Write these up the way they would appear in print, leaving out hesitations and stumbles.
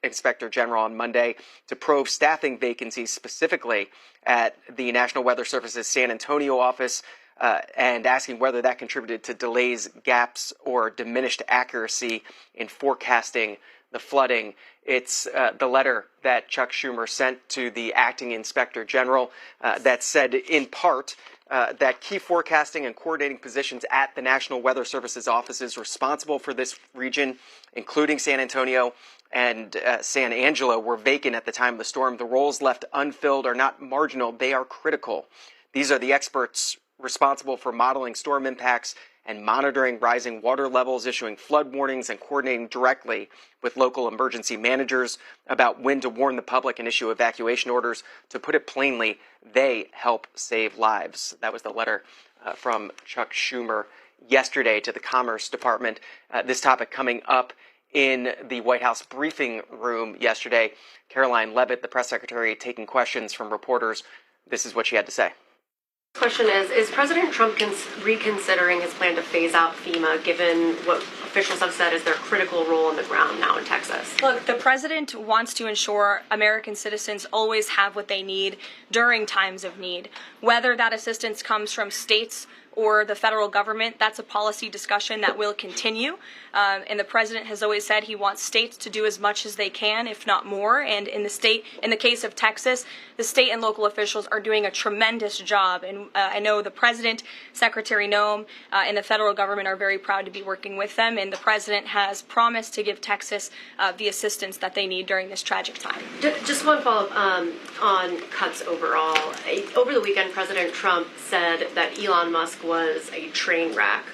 inspector general on Monday to probe staffing vacancies specifically at the National Weather Service's San Antonio office, and asking whether that contributed to delays, gaps, or diminished accuracy in forecasting the flooding. It's the letter that Chuck Schumer sent to the acting inspector general that said, in part, that key forecasting and coordinating positions at the National Weather Service's offices responsible for this region, including San Antonio and San Angelo, were vacant at the time of the storm. The roles left unfilled are not marginal, they are critical. These are the experts responsible for modeling storm impacts and monitoring rising water levels, issuing flood warnings, and coordinating directly with local emergency managers about when to warn the public and issue evacuation orders. To put it plainly, they help save lives. That was the letter from Chuck Schumer yesterday to the Commerce Department. This topic coming up in the White House briefing room yesterday. Caroline Leavitt, the press secretary, taking questions from reporters. This is what she had to say. Question is President Trump reconsidering his plan to phase out FEMA, given what officials have said is their critical role on the ground now in Texas? Look, the president wants to ensure American citizens always have what they need during times of need. Whether that assistance comes from states or the federal government, that's a policy discussion that will continue. And the president has always said he wants states to do as much as they can, if not more. And in the case of Texas, the state and local officials are doing a tremendous job. And I know the president, Secretary Noem, and the federal government are very proud to be working with them. And the president has promised to give Texas the assistance that they need during this tragic time. Just one follow-up on cuts overall. Over the weekend, President Trump said that Elon Musk was a train wreck.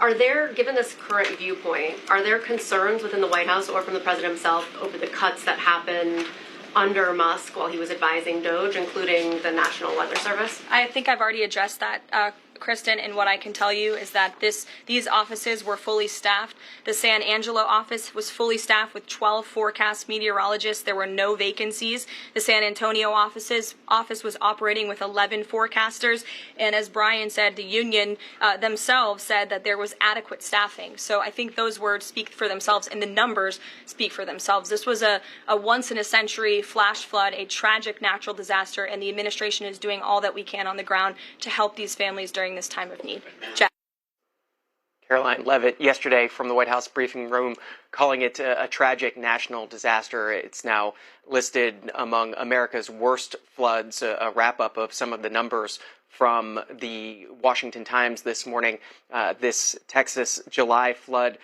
Are there, given this current viewpoint, are there concerns within the White House or from the president himself over the cuts that happened under Musk while he was advising DOGE, including the National Weather Service? I think I've already addressed that, Kristen, and what I can tell you is that these offices were fully staffed. The San Angelo office was fully staffed with 12 forecast meteorologists. There were no vacancies. The San Antonio office was operating with 11 forecasters, and as Brian said, the union themselves said that there was adequate staffing. So I think those words speak for themselves, and the numbers speak for themselves. This was a once-in-a-century flash flood, a tragic natural disaster, and the administration is doing all that we can on the ground to help these families during this time of need. Jack. Caroline Leavitt yesterday from the White House briefing room calling it a tragic national disaster. It's now listed among America's worst floods, a wrap-up of some of the numbers from the Washington Times this morning. This Texas July flood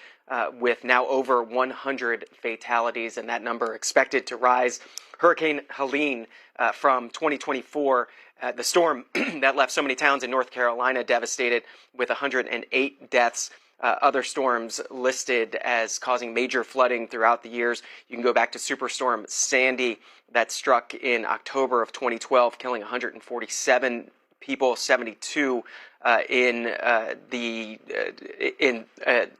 with now over 100 fatalities, and that number expected to rise. Hurricane Helene from 2024, the storm that left so many towns in North Carolina devastated with 108 deaths. Other storms listed as causing major flooding throughout the years. You can go back to Superstorm Sandy that struck in October of 2012, killing 147 people, 72 in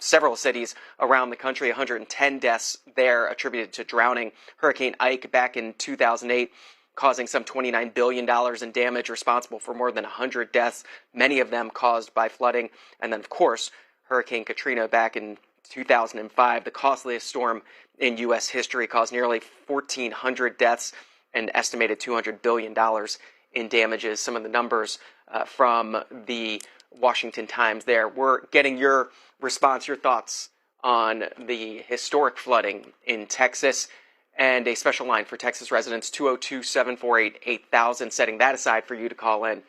several cities around the country, 110 deaths there attributed to drowning. Hurricane Ike back in 2008, causing some $29 billion in damage, responsible for more than 100 deaths, many of them caused by flooding. And then, of course, Hurricane Katrina back in 2005, the costliest storm in U.S. history, caused nearly 1,400 deaths and estimated $200 billion in damages. Some of the numbers from the Washington Times there. We're getting your response, your thoughts on the historic flooding in Texas, and a special line for Texas residents, 202-748-8000, setting that aside for you to call in.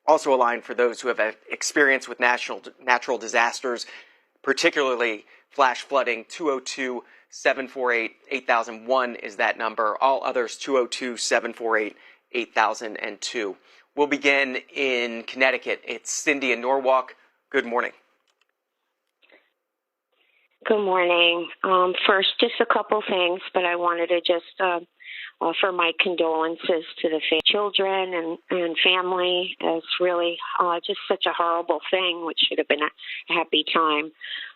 Also a line for those who have experience with natural disasters, particularly flash flooding, 202-748-8001 is that number. All others, 202-748-8002. We'll begin in Connecticut. It's Cindy in Norwalk. Good morning. Good morning. First, just a couple things, but I wanted to just offer my condolences to the children and family. It's really just such a horrible thing, which should have been a happy time.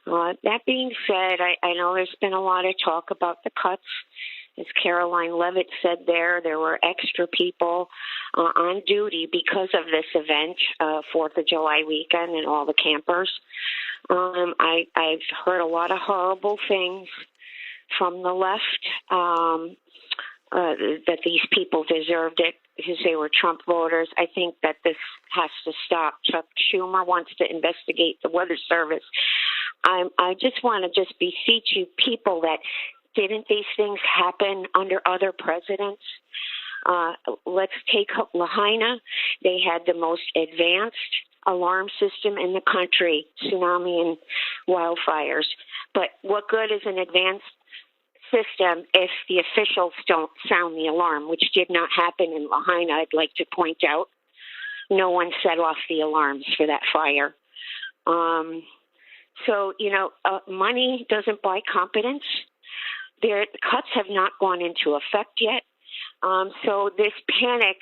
That being said, I know there's been a lot of talk about the cuts. As Caroline Leavitt said there were extra people on duty because of this event, 4th of July weekend, and all the campers. I've heard a lot of horrible things from the left that these people deserved it because they were Trump voters. I think that this has to stop. Chuck Schumer wants to investigate the Weather Service. I just want to just beseech you people that didn't these things happen under other presidents? Let's take Lahaina. They had the most advanced alarm system in the country, tsunami and wildfires. But what good is an advanced system if the officials don't sound the alarm, which did not happen in Lahaina, I'd like to point out. No one set off the alarms for that fire. Money doesn't buy competence. Their cuts have not gone into effect yet. So this panic,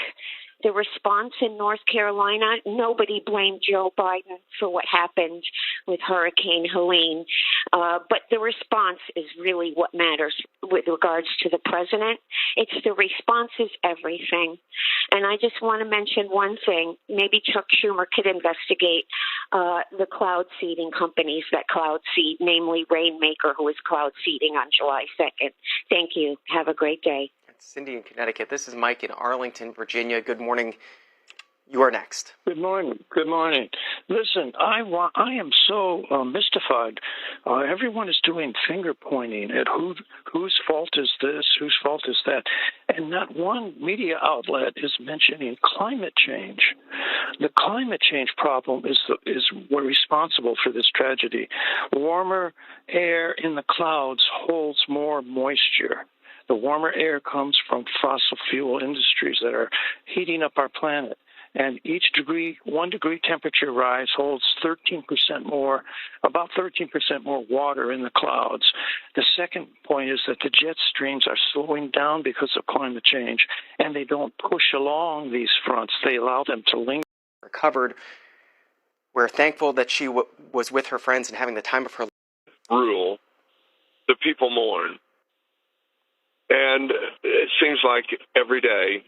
the response in North Carolina, nobody blamed Joe Biden for what happened with Hurricane Helene. But the response is really what matters with regards to the president. It's the response is everything. And I just want to mention one thing. Maybe Chuck Schumer could investigate the cloud seeding companies that cloud seed, namely Rainmaker, who is cloud seeding on July 2nd. Thank you. Have a great day. Cindy in Connecticut. This is Mike in Arlington, Virginia. Good morning. You are next. Good morning. Good morning. Listen, I am so mystified. Everyone is doing finger pointing at whose fault is this, whose fault is that, and not one media outlet is mentioning climate change. The climate change problem is we're responsible for this tragedy. Warmer air in the clouds holds more moisture. The warmer air comes from fossil fuel industries that are heating up our planet. And each 1 degree temperature rise holds about 13% more water in the clouds. The second point is that the jet streams are slowing down because of climate change, and they don't push along these fronts. They allow them to linger. Recovered. We're thankful that she was with her friends and having the time of her life. Rule, the people mourn. And it seems like every day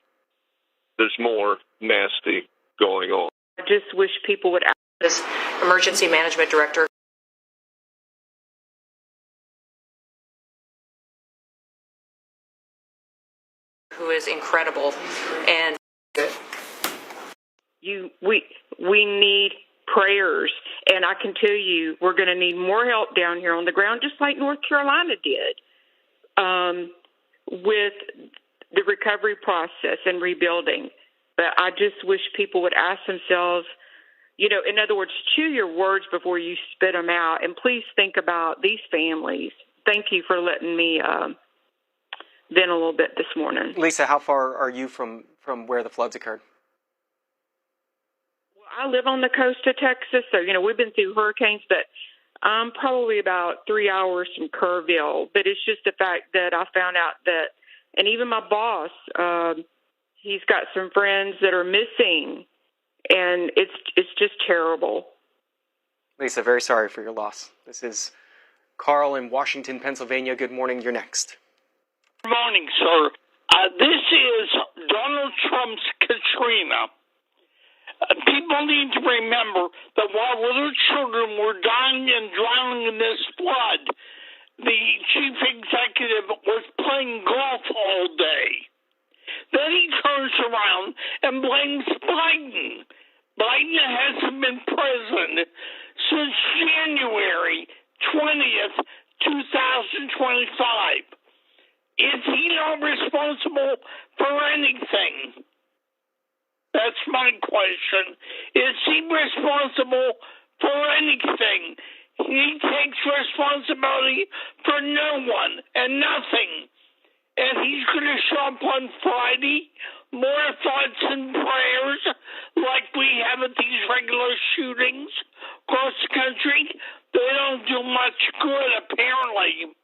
there's more nasty going on. I just wish people would ask this emergency management director who is incredible. And we need prayers, and I can tell you we're going to need more help down here on the ground, just like North Carolina did, with the recovery process and rebuilding. But I just wish people would ask themselves, in other words, chew your words before you spit them out, and please think about these families. Thank you for letting me vent a little bit this morning. Lisa, how far are you from where the floods occurred? Well, I live on the coast of Texas, so, we've been through hurricanes, but I'm probably about 3 hours from Kerrville. But it's just the fact that I found out that, and even my boss, he's got some friends that are missing, and it's just terrible. Lisa, very sorry for your loss. This is Carl in Washington, Pennsylvania. Good morning. You're next. Good morning, sir. This is Donald Trump's Katrina. People need to remember that while little children were dying and drowning in this flood, the chief executive was playing golf all day. Then he turns around and blames Biden. Biden hasn't been president since January 20th, 2025. Is he not responsible for anything? That's my question. Is he responsible for anything? He takes responsibility for no one and nothing. And he's going to show up on Friday, more thoughts and prayers like we have at these regular shootings across the country. They don't do much good, apparently.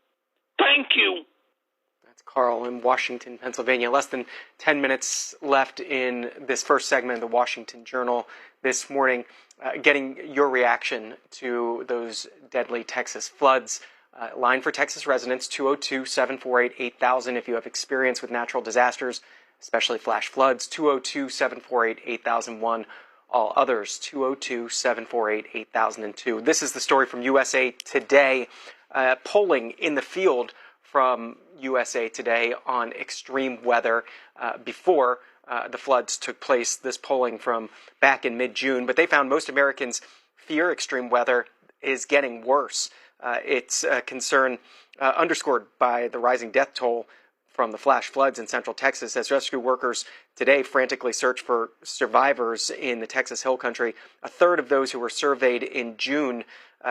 Thank you. That's Carl in Washington, Pennsylvania. Less than 10 minutes left in this first segment of the Washington Journal this morning. Getting your reaction to those deadly Texas floods. Line for Texas residents, 202-748-8000 if you have experience with natural disasters, especially flash floods, 202-748-8001. All others, 202-748-8002. This is the story from USA Today. Polling in the field from USA Today on extreme weather before the floods took place, this polling from back in mid-June. But they found most Americans fear extreme weather is getting worse. It's a concern underscored by the rising death toll from the flash floods in central Texas as rescue workers today frantically search for survivors in the Texas Hill Country. A third of those who were surveyed in June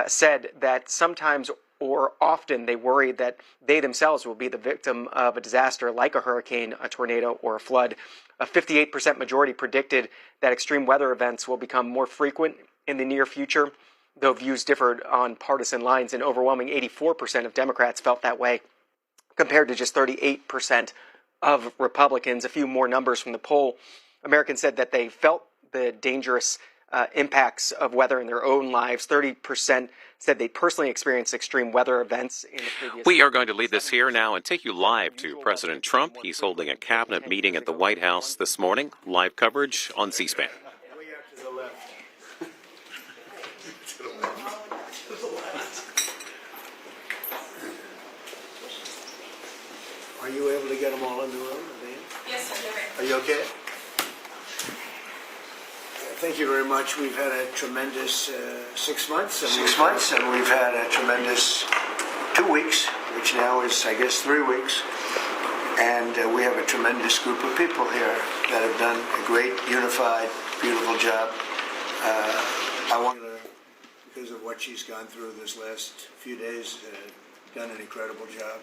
said that sometimes or often they worry that they themselves will be the victim of a disaster like a hurricane, a tornado, or a flood. A 58% majority predicted that extreme weather events will become more frequent in the near future, though views differed on partisan lines. An overwhelming 84% of Democrats felt that way, compared to just 38% of Republicans. A few more numbers from the poll. Americans said that they felt the dangerous impacts of weather in their own lives. 30% said they personally experienced extreme weather events in the previous. We are going to leave this here now and take you live to President Trump. He's holding a cabinet meeting at the White House this morning. Live coverage on C-SPAN. Are you able to get them all in the room? Yes, sir. Are you okay? Thank you very much. We've had a tremendous 6 months. And we've had a tremendous 2 weeks, which now is, I guess, 3 weeks. And we have a tremendous group of people here that have done a great, unified, beautiful job. I want to, because of what she's gone through this last few days, done an incredible job.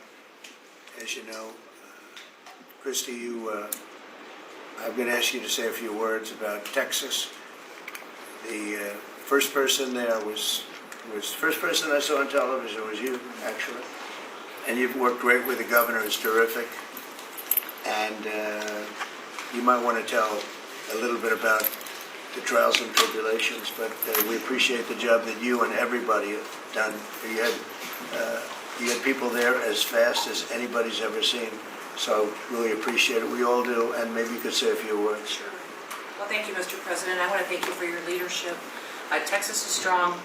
As you know, Christy, I'm going to ask you to say a few words about Texas. The first person there was the first person I saw on television was you, actually. And you've worked great with the governor. It's terrific. And you might want to tell a little bit about the trials and tribulations, but we appreciate the job that you and everybody have done. You had people there as fast as anybody's ever seen, so really appreciate it. We all do, and maybe you could say a few words. Sure. Well, thank you, Mr. President. I want to thank you for your leadership. Texas is strong,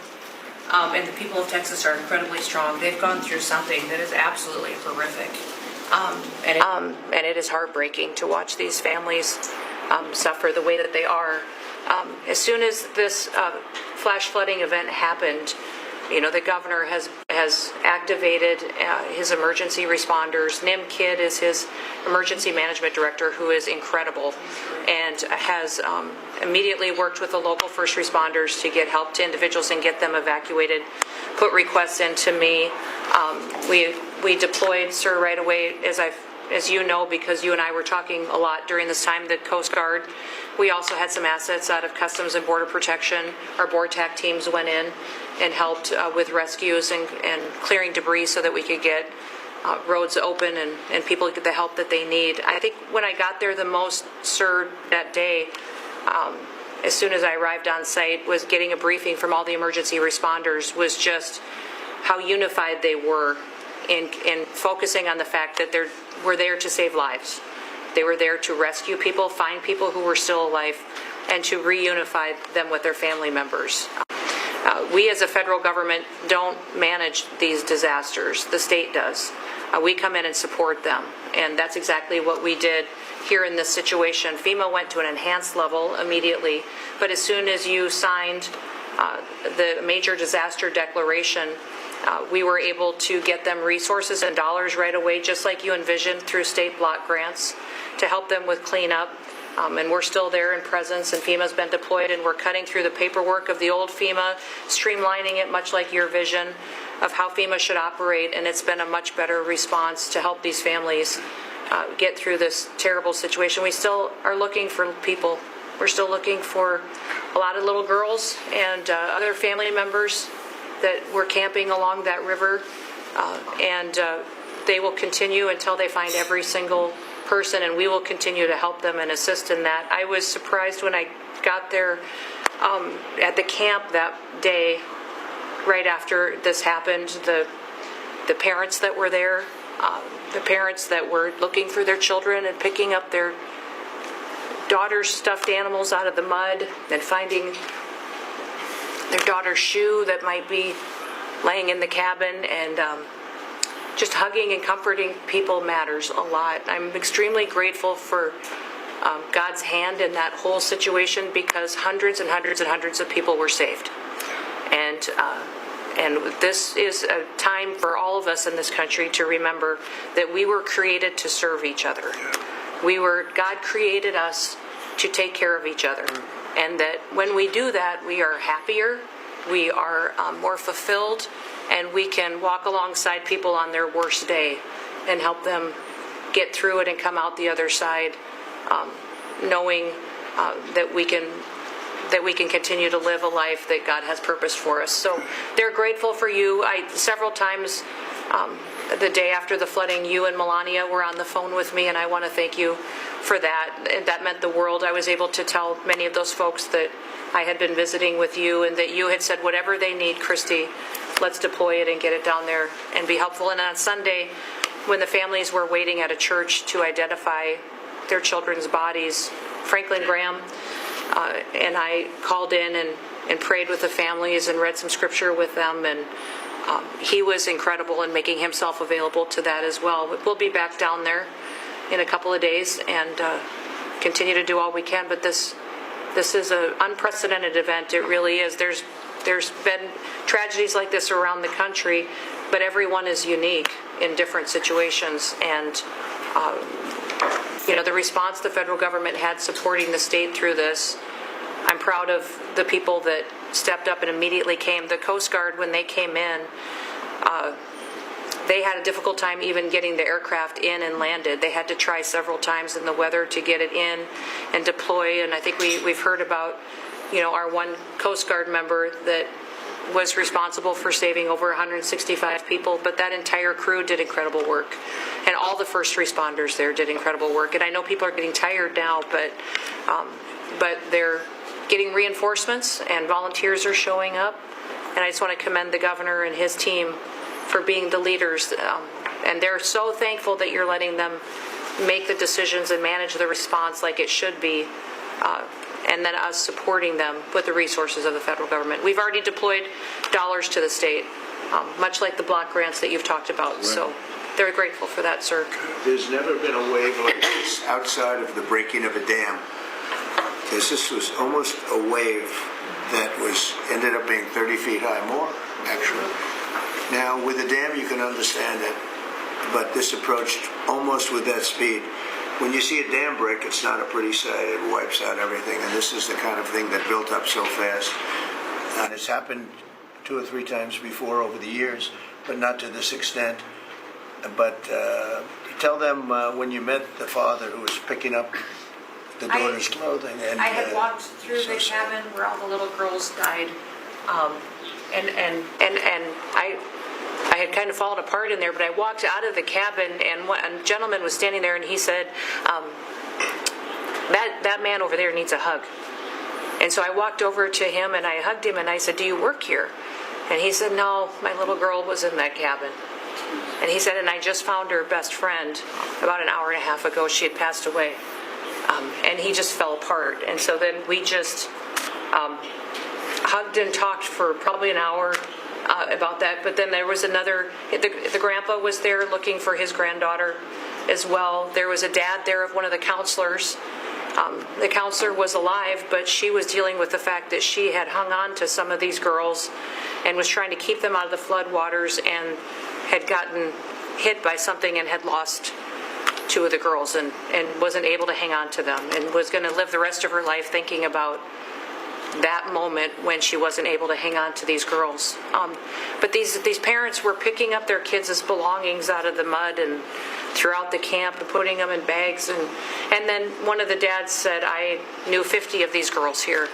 and the people of Texas are incredibly strong. They've gone through something that is absolutely horrific, and it is heartbreaking to watch these families suffer the way that they are. As soon as this flash flooding event happened, the governor has activated his emergency responders. Nim Kidd is his emergency management director, who is incredible, and has immediately worked with the local first responders to get help to individuals and get them evacuated, put requests into me. We deployed, sir, right away, as you know, because you and I were talking a lot during this time, the Coast Guard. We also had some assets out of Customs and Border Protection. Our BORTAC teams went in and helped with rescues and clearing debris so that we could get roads open and people get the help that they need. I think when I got there the most, sir, that day, as soon as I arrived on site, was getting a briefing from all the emergency responders, was just how unified they were in focusing on the fact that we're there to save lives. They were there to rescue people, find people who were still alive, and to reunify them with their family members. We as a federal government don't manage these disasters. The state does. We come in and support them, and that's exactly what we did here in this situation. FEMA went to an enhanced level immediately, but as soon as you signed the major disaster declaration, we were able to get them resources and dollars right away, just like you envisioned, through state block grants to help them with cleanup. And we're still there in presence, and FEMA's been deployed, and we're cutting through the paperwork of the old FEMA, streamlining it much like your vision of how FEMA should operate, and it's been a much better response to help these families get through this terrible situation. We still are looking for people. We're still looking for a lot of little girls and other family members that were camping along that river, and they will continue until they find every single person, and we will continue to help them and assist in that. I was surprised when I got there at the camp that day, right after this happened, the parents that were there, the parents that were looking for their children and picking up their daughter's stuffed animals out of the mud and finding their daughter's shoe that might be laying in the cabin, and just hugging and comforting people matters a lot. I'm extremely grateful for God's hand in that whole situation, because hundreds and hundreds and hundreds of people were saved. And this is a time for all of us in this country to remember that we were created to serve each other. God created us to take care of each other. And that when we do that, we are happier, we are more fulfilled, and we can walk alongside people on their worst day and help them get through it and come out the other side, knowing that we can continue to live a life that God has purposed for us. So they're grateful for you. Several times the day after the flooding, you and Melania were on the phone with me, and I want to thank you for that. And that meant the world. I was able to tell many of those folks that I had been visiting with you, and that you had said, whatever they need, Christy, let's deploy it and get it down there and be helpful. And on Sunday, when the families were waiting at a church to identify their children's bodies, Franklin Graham and I called in and prayed with the families and read some scripture with them, and he was incredible in making himself available to that as well. We'll be back down there in a couple of days and continue to do all we can, but this is an unprecedented event. It really is. There's been tragedies like this around the country, but everyone is unique in different situations, and the response the federal government had supporting the state through this, I'm proud of the people that stepped up and immediately came. The Coast Guard, when they came in, they had a difficult time even getting the aircraft in and landed. They had to try several times in the weather to get it in and deploy. And I think we've heard about, our one Coast Guard member that was responsible for saving over 165 people, but that entire crew did incredible work. And all the first responders there did incredible work. And I know people are getting tired now, but they're getting reinforcements and volunteers are showing up. And I just want to commend the governor and his team for being the leaders. And they're so thankful that you're letting them make the decisions and manage the response like it should be. And then us supporting them with the resources of the federal government. We've already deployed dollars to the state, much like the block grants that you've talked about. Right. So they're grateful for that, sir. There's never been a wave like this outside of the breaking of a dam. This was almost a wave that ended up being 30 feet high, more actually. Now with a dam you can understand it, but this approached almost with that speed. When you see a dam break, it's not a pretty sight. It wipes out everything, and this is the kind of thing that built up so fast. And it's happened 2 or 3 times before over the years, but not to this extent. But tell them when you met the father who was picking up the daughter's clothing. And I had walked through the cabin where all the little girls died, and I had kind of fallen apart in there, but I walked out of the cabin, and a gentleman was standing there, and he said, that man over there needs a hug. And so I walked over to him, and I hugged him, and I said, do you work here? And he said, no, my little girl was in that cabin. And he said, and I just found her best friend about an hour and a half ago. She had passed away. And he just fell apart. And so then we just hugged and talked for probably an hour about that. But then there was the grandpa was there looking for his granddaughter as well. There was a dad there of one of the counselors. The counselor was alive, but she was dealing with the fact that she had hung on to some of these girls and was trying to keep them out of the floodwaters, and had gotten hit by something and had lost 2 of the girls and wasn't able to hang on to them, and was going to live the rest of her life thinking about that moment when she wasn't able to hang on to these girls. But these parents were picking up their kids' belongings out of the mud and throughout the camp and putting them in bags. And then one of the dads said, I knew 50 of these girls here.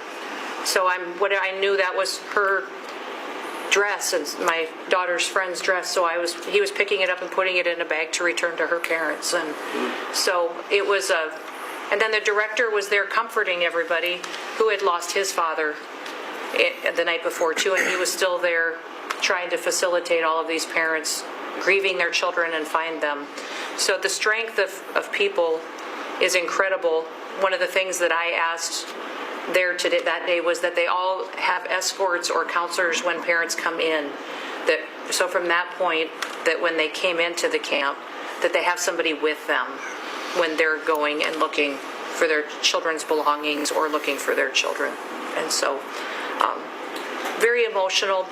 So I knew that was her dress and my daughter's friend's dress. So he was picking it up and putting it in a bag to return to her parents. And so it was and then the director was there comforting everybody who had lost his father the night before too, and he was still there trying to facilitate all of these parents grieving their children and find them. So the strength of people is incredible. One of the things that I asked there that day was that they all have escorts or counselors when parents come in, that So from that point, that when they came into the camp, that they have somebody with them when they're going and looking for their children's belongings or looking for their children. And so very emotional,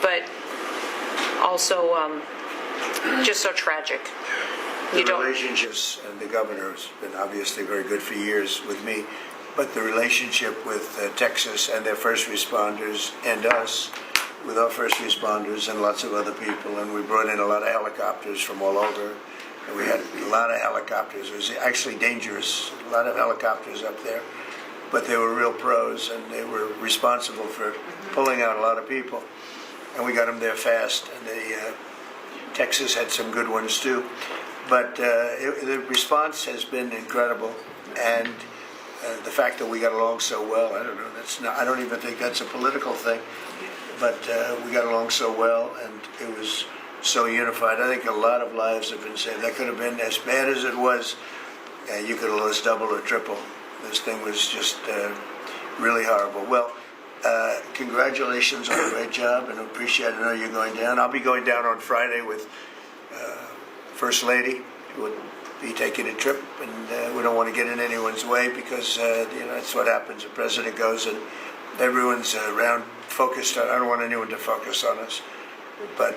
but also just so tragic. The relationships, and the governor has been obviously very good for years with me, but the relationship with Texas and their first responders and us, with our first responders and lots of other people, and we brought in a lot of helicopters from all over, and we had a lot of helicopters. It was actually dangerous, a lot of helicopters up there, but they were real pros, and they were responsible for pulling out a lot of people, and we got them there fast, and Texas had some good ones too. But the response has been incredible, and the fact that we got along so well, I don't know, I don't even think that's a political thing, but we got along so well, and it was so unified. I think a lot of lives have been saved. That could have been as bad as it was. You could have lost double or triple. This thing was just really horrible. Well, congratulations on a great job, and I appreciate it. I know you're going down. I'll be going down on Friday with First Lady, who would be taking a trip, and we don't want to get in anyone's way because that's what happens. The president goes and everyone's around focused on. I don't want anyone to focus on us, but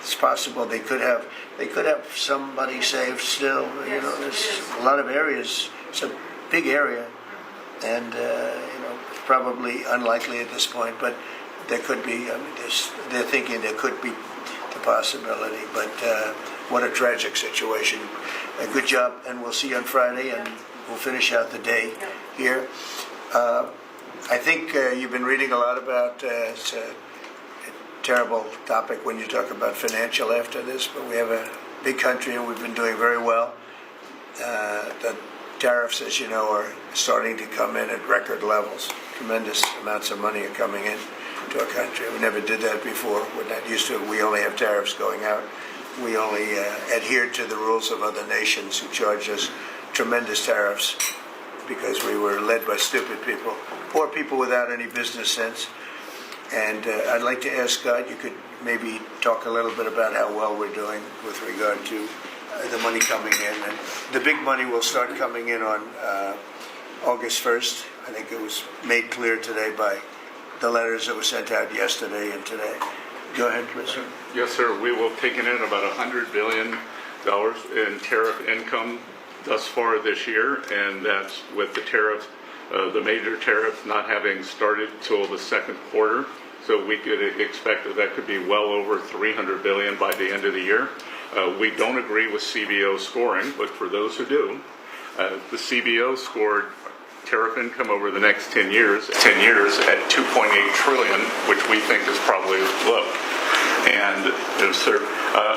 it's possible they could have somebody saved still. There's a lot of areas. It's a big area, and probably unlikely at this point, but there could be. I mean, they're thinking there could be the possibility, but. What a tragic situation. A good job, and we'll see you on Friday, and we'll finish out the day here. I think you've been reading a lot about, it's a terrible topic when you talk about financial after this, but we have a big country, and we've been doing very well. The tariffs, as you know, are starting to come in at record levels. Tremendous amounts of money are coming in to our country. We never did that before. We're not used to it. We only have tariffs going out. We only adhere to the rules of other nations who charge us tremendous tariffs because we were led by stupid people or people without any business sense. And I'd like to ask God, you could maybe talk a little bit about how well we're doing with regard to the money coming in. And the big money will start coming in on August 1st. I think it was made clear today by the letters that were sent out yesterday and today. Go ahead, please. Yes, sir. We will have taken in about $100 billion in tariff income thus far this year, and that's with the tariff, the major tariff not having started till the second quarter. So we could expect that could be well over $300 billion by the end of the year. We don't agree with CBO scoring, but for those who do, the CBO scored tariff income over the next 10 years at $2.8 trillion, which we think is probably low. And sir,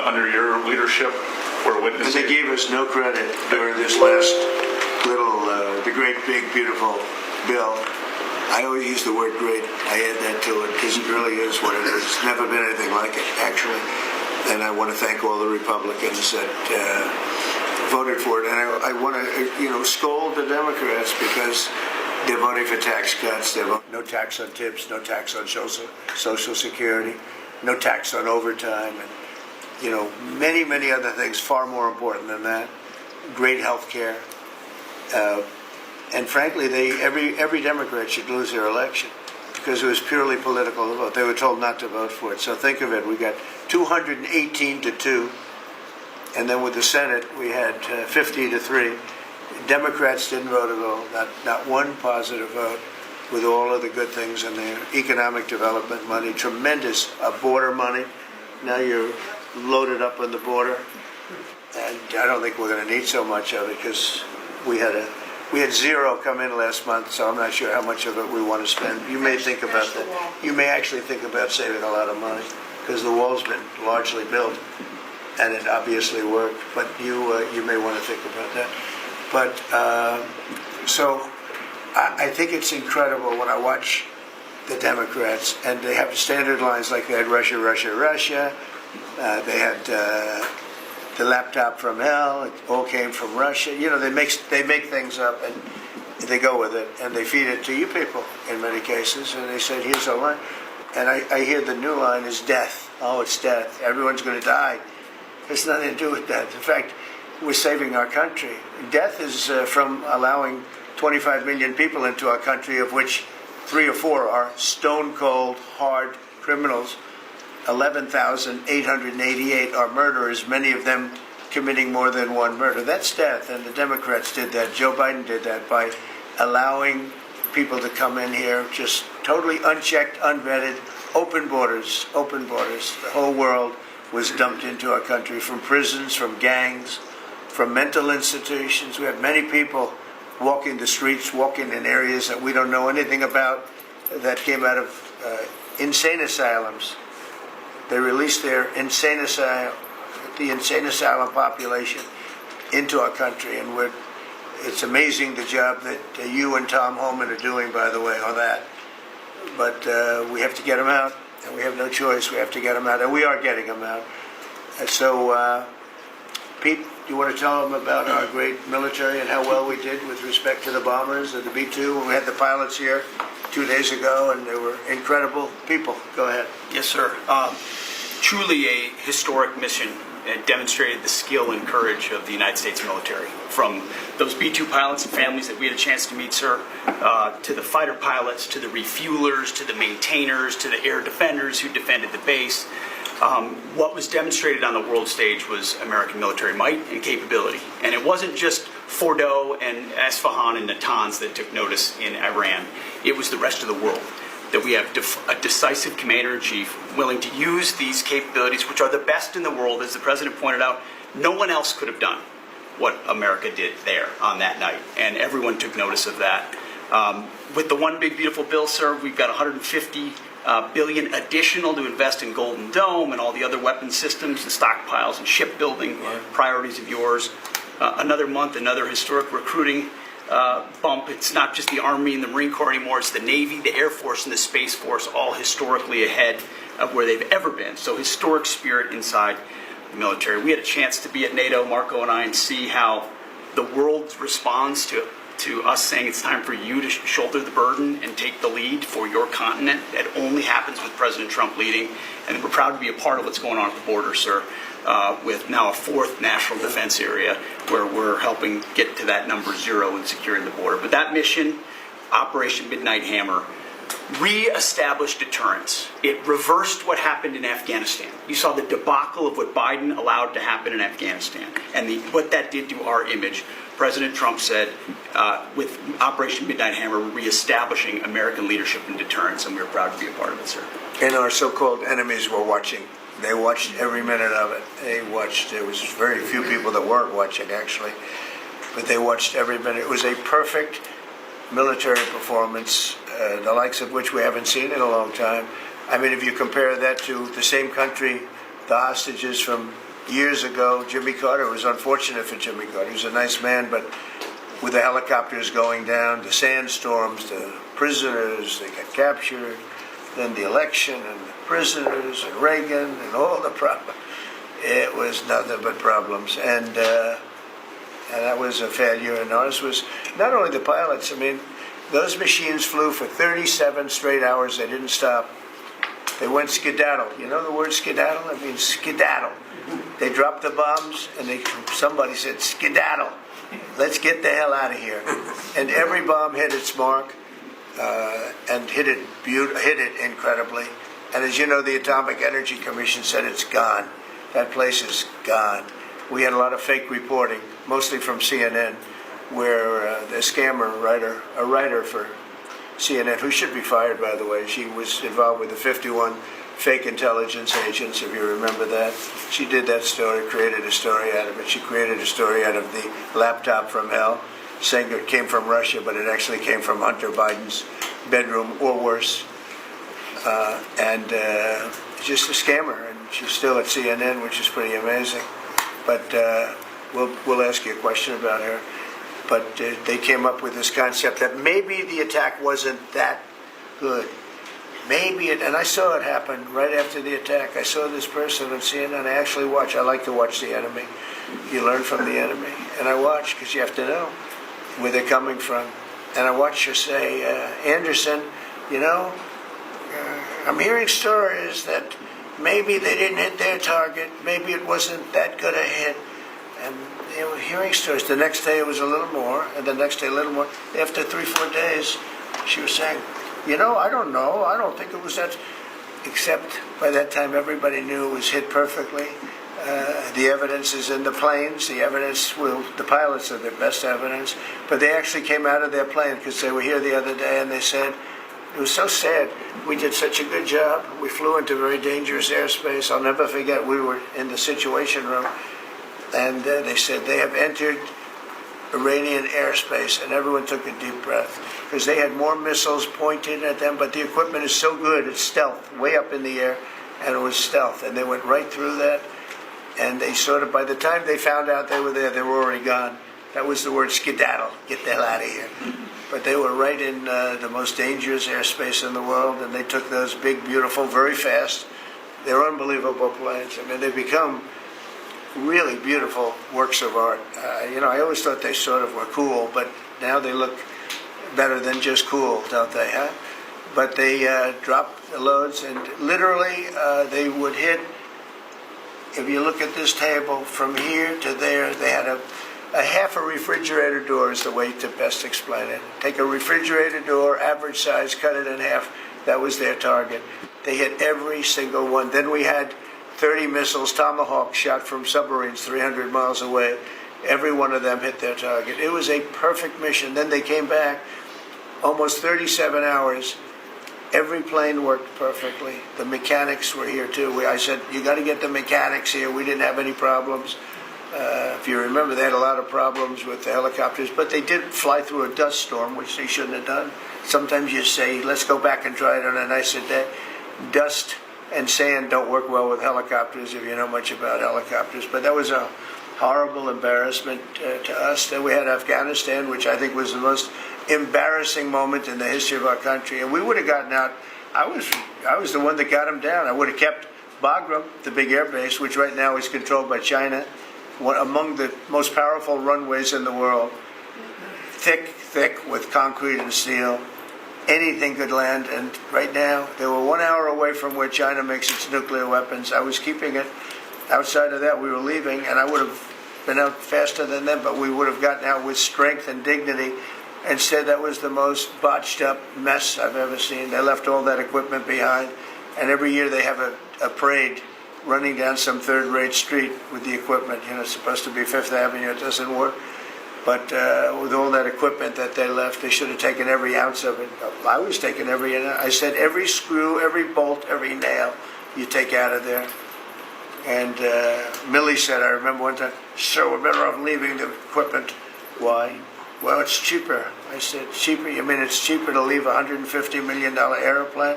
under your leadership, we're witnessing. And they gave us no credit during this last little, the great, big, beautiful bill. I always use the word great. I add that to it because it really is what it is. It's never been anything like it, actually. And I want to thank all the Republicans that voted for it, and I want to, scold the Democrats because they're voting for tax cuts. They're voting no tax on tips, no tax on Social Security, no tax on overtime, and many, many other things far more important than that. Great health care, and frankly, every Democrat should lose their election because it was purely political to vote. They were told not to vote for it. So think of it: we got 218-2. And then with the Senate, we had 50-3. Democrats didn't vote at all, not one positive vote, with all of the good things in there. Economic development money, tremendous border money. Now you're loaded up on the border. And I don't think we're going to need so much of it because we had zero come in last month, so I'm not sure how much of it we want to spend. You may think about that. You may actually think about saving a lot of money because the wall's been largely built. And it obviously worked, but you may want to think about that. But so I think it's incredible when I watch the Democrats, and they have standard lines like they had Russia, Russia, Russia. They had the laptop from hell. It all came from Russia. They make things up and they go with it, and they feed it to you people in many cases. And they said, here's our line. And I hear the new line is death. Oh, it's death. Everyone's going to die. It's nothing to do with death. In fact, we're saving our country. Death is from allowing 25 million people into our country, of which 3 or 4 are stone cold, hard criminals. 11,888 are murderers, many of them committing more than one murder. That's death, and the Democrats did that. Joe Biden did that by allowing people to come in here just totally unchecked, unvetted, open borders, open borders. The whole world was dumped into our country, from prisons, from gangs, from mental institutions. We have many people walking the streets, walking in areas that we don't know anything about, that came out of insane asylums. They released their the insane asylum population into our country, and it's amazing the job that you and Tom Homan are doing, by the way, on that. But we have to get them out, and we have no choice. We have to get them out, and we are getting them out. And so, Pete, you want to tell them about our great military and how well we did with respect to the bombers and the B-2? We had the pilots here 2 days ago, and they were incredible people. Go ahead. Yes, sir. Truly a historic mission. It demonstrated the skill and courage of the United States military. From those B-2 pilots and families that we had a chance to meet, sir, to the fighter pilots, to the refuelers, to the maintainers, to the air defenders who defended the base. What was demonstrated on the world stage was American military might and capability. And it wasn't just Fordo and Esfahan and Natanz that took notice in Iran. It was the rest of the world. That we have a decisive commander-in-chief willing to use these capabilities, which are the best in the world. As the president pointed out, no one else could have done what America did there on that night, and everyone took notice of that. With the One Big Beautiful Bill, sir, we've got $150 billion additional to invest in Golden Dome and all the other weapons systems and stockpiles and shipbuilding priorities of yours. Another month, another historic recruiting bump. It's not just the Army and the Marine Corps anymore. It's the Navy, the Air Force, and the Space Force, all historically ahead of where they've ever been. So historic spirit inside the military. We had a chance to be at NATO, Marco and I, and see how the world responds to us saying it's time for you to shoulder the burden and take the lead for your continent. That only happens with President Trump leading. And we're proud to be a part of what's going on at the border, sir, with now a 4th national defense area where we're helping get to that number 0 and securing the border. But that mission, Operation Midnight Hammer, re-established deterrence. It reversed what happened in Afghanistan. You saw the debacle of what Biden allowed to happen in Afghanistan and what that did to our image. President Trump said, with Operation Midnight Hammer, we're reestablishing American leadership and deterrence, and we're proud to be a part of it, sir. And our so-called enemies were watching. They watched every minute of it. They watched. There was very few people that weren't watching, actually, but they watched every minute. It was a perfect military performance, the likes of which we haven't seen in a long time. I mean, if you compare that to the same country, the hostages from years ago, Jimmy Carter, it was unfortunate for Jimmy Carter. He was a nice man, but with the helicopters going down, the sandstorms, the prisoners, they got captured, then the election and the prisoners and Reagan and all the problems. It was nothing but problems. And that was a failure. And ours was not only the pilots. I mean, those machines flew for 37 straight hours. They didn't stop. They went skedaddle. You know the word skedaddle? It means skedaddle. They dropped the bombs, and somebody said, skedaddle. Let's get the hell out of here. And every bomb hit its mark, and hit it incredibly. And as you know, the Atomic Energy Commission said it's gone. That place is gone. We had a lot of fake reporting, mostly from CNN, where the scammer writer, a writer for CNN, who should be fired, by the way, she was involved with the 51 fake intelligence agents, if you remember that. She did that story, created a story out of it. She created a story out of the laptop from hell, saying it came from Russia, but it actually came from Hunter Biden's bedroom, or worse. Just a scammer, and she's still at CNN, which is pretty amazing. But we'll ask you a question about her. But they came up with this concept that maybe the attack wasn't that good. Maybe it, and I saw it happen right after the attack. I saw this person on CNN. I actually watch. I like to watch the enemy. You learn from the enemy. And I watch because you have to know where they're coming from. And I watched her say, Anderson, you know, I'm hearing stories that maybe they didn't hit their target, maybe it wasn't that good a hit, and they were hearing stories. The next day it was a little more, and the next day a little more. After 3-4 days, she was saying, I don't know, I don't think it was that, except by that time everybody knew it was hit perfectly. The evidence is in the planes. The evidence the pilots are their best evidence. But they actually came out of their plane because they were here the other day and they said, it was so sad. We did such a good job. We flew into very dangerous airspace. I'll never forget, we were in the Situation Room and they said they have entered Iranian airspace, and everyone took a deep breath because they had more missiles pointed at them, but the equipment is so good, it's stealth, way up in the air, and it was stealth, and they went right through that. And they sort of, by the time they found out they were there, they were already gone. That was the word skedaddle, get the hell out of here. But they were right in the most dangerous airspace in the world, and they took those big, beautiful, very fast. They're unbelievable planes. I mean, they become really beautiful works of art. I always thought they sort of were cool, but now they look better than just cool, don't they, huh? But they dropped the loads, and literally they would hit. If you look at this table, from here to there, they had a half a refrigerator door is the way to best explain it. Take a refrigerator door, average size, cut it in half. That was their target. They hit every single one. Then we had 30 missiles, Tomahawk, shot from submarines 300 miles away. Every one of them hit their target. It was a perfect mission. Then they came back, almost 37 hours. Every plane worked perfectly. The mechanics were here too. I said, you got to get the mechanics here. We didn't have any problems. If you remember, they had a lot of problems with the helicopters, but they did fly through a dust storm, which they shouldn't have done. Sometimes you say, let's go back and try it on a nicer day. Dust and sand don't work well with helicopters if you know much about helicopters. But that was a horrible embarrassment to us. Then we had Afghanistan, which I think was the most embarrassing moment in the history of our country, and we would have gotten out. I was the one that got them down. I would have kept Bagram, the big air base, which right now is controlled by China, one among the most powerful runways in the world, thick with concrete and steel. Anything could land, and right now they were 1 hour away from where China makes its nuclear weapons. I was keeping it. Outside of that, we were leaving, and I would have been out faster than them, but we would have gotten out with strength and dignity. Instead, that was the most botched up mess I've ever seen. They left all that equipment behind, and every year they have a parade running down some third-rate street with the equipment. It's supposed to be Fifth Avenue. It doesn't work. But with all that equipment that they left, they should have taken every ounce of it. I was taking every ounce. I said every screw, every bolt, every nail you take out of there. And Millie said, I remember one time, sir, we're better off leaving the equipment. Why? Well, it's cheaper. I said, cheaper? You mean it's cheaper to leave a $150 million airplane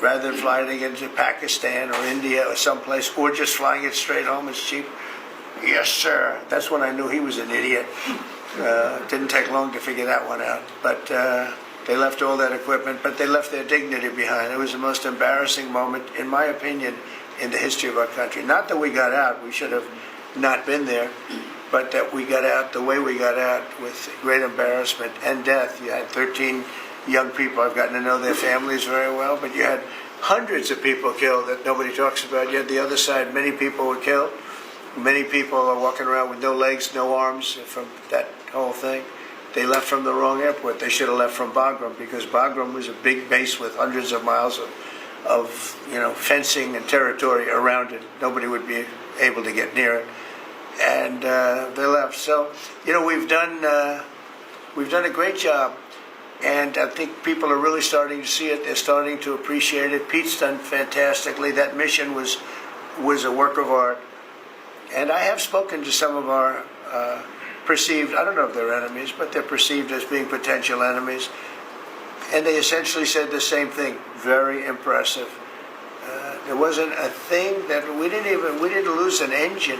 rather than flying it into Pakistan or India or someplace, or just flying it straight home? It's cheaper. Yes, sir. That's when I knew he was an idiot. Didn't take long to figure that one out. But they left all that equipment, but they left their dignity behind. It was the most embarrassing moment, in my opinion, in the history of our country. Not that we got out. We should have not been there. But that we got out the way we got out, with great embarrassment and death. You had 13 young people. I've gotten to know their families very well, but you had hundreds of people killed that nobody talks about. You had the other side, many people were killed. Many people are walking around with no legs, no arms from that whole thing. They left from the wrong airport. They should have left from Bagram, because Bagram was a big base with hundreds of miles of fencing and territory around it. Nobody would be able to get near it. And they left. So, we've done a great job, and I think people are really starting to see it. They're starting to appreciate it. Pete's done fantastically. That mission was a work of art. And I have spoken to some of our perceived, I don't know if they're enemies, but they're perceived as being potential enemies. And they essentially said the same thing. Very impressive. There wasn't a thing that we didn't lose an engine.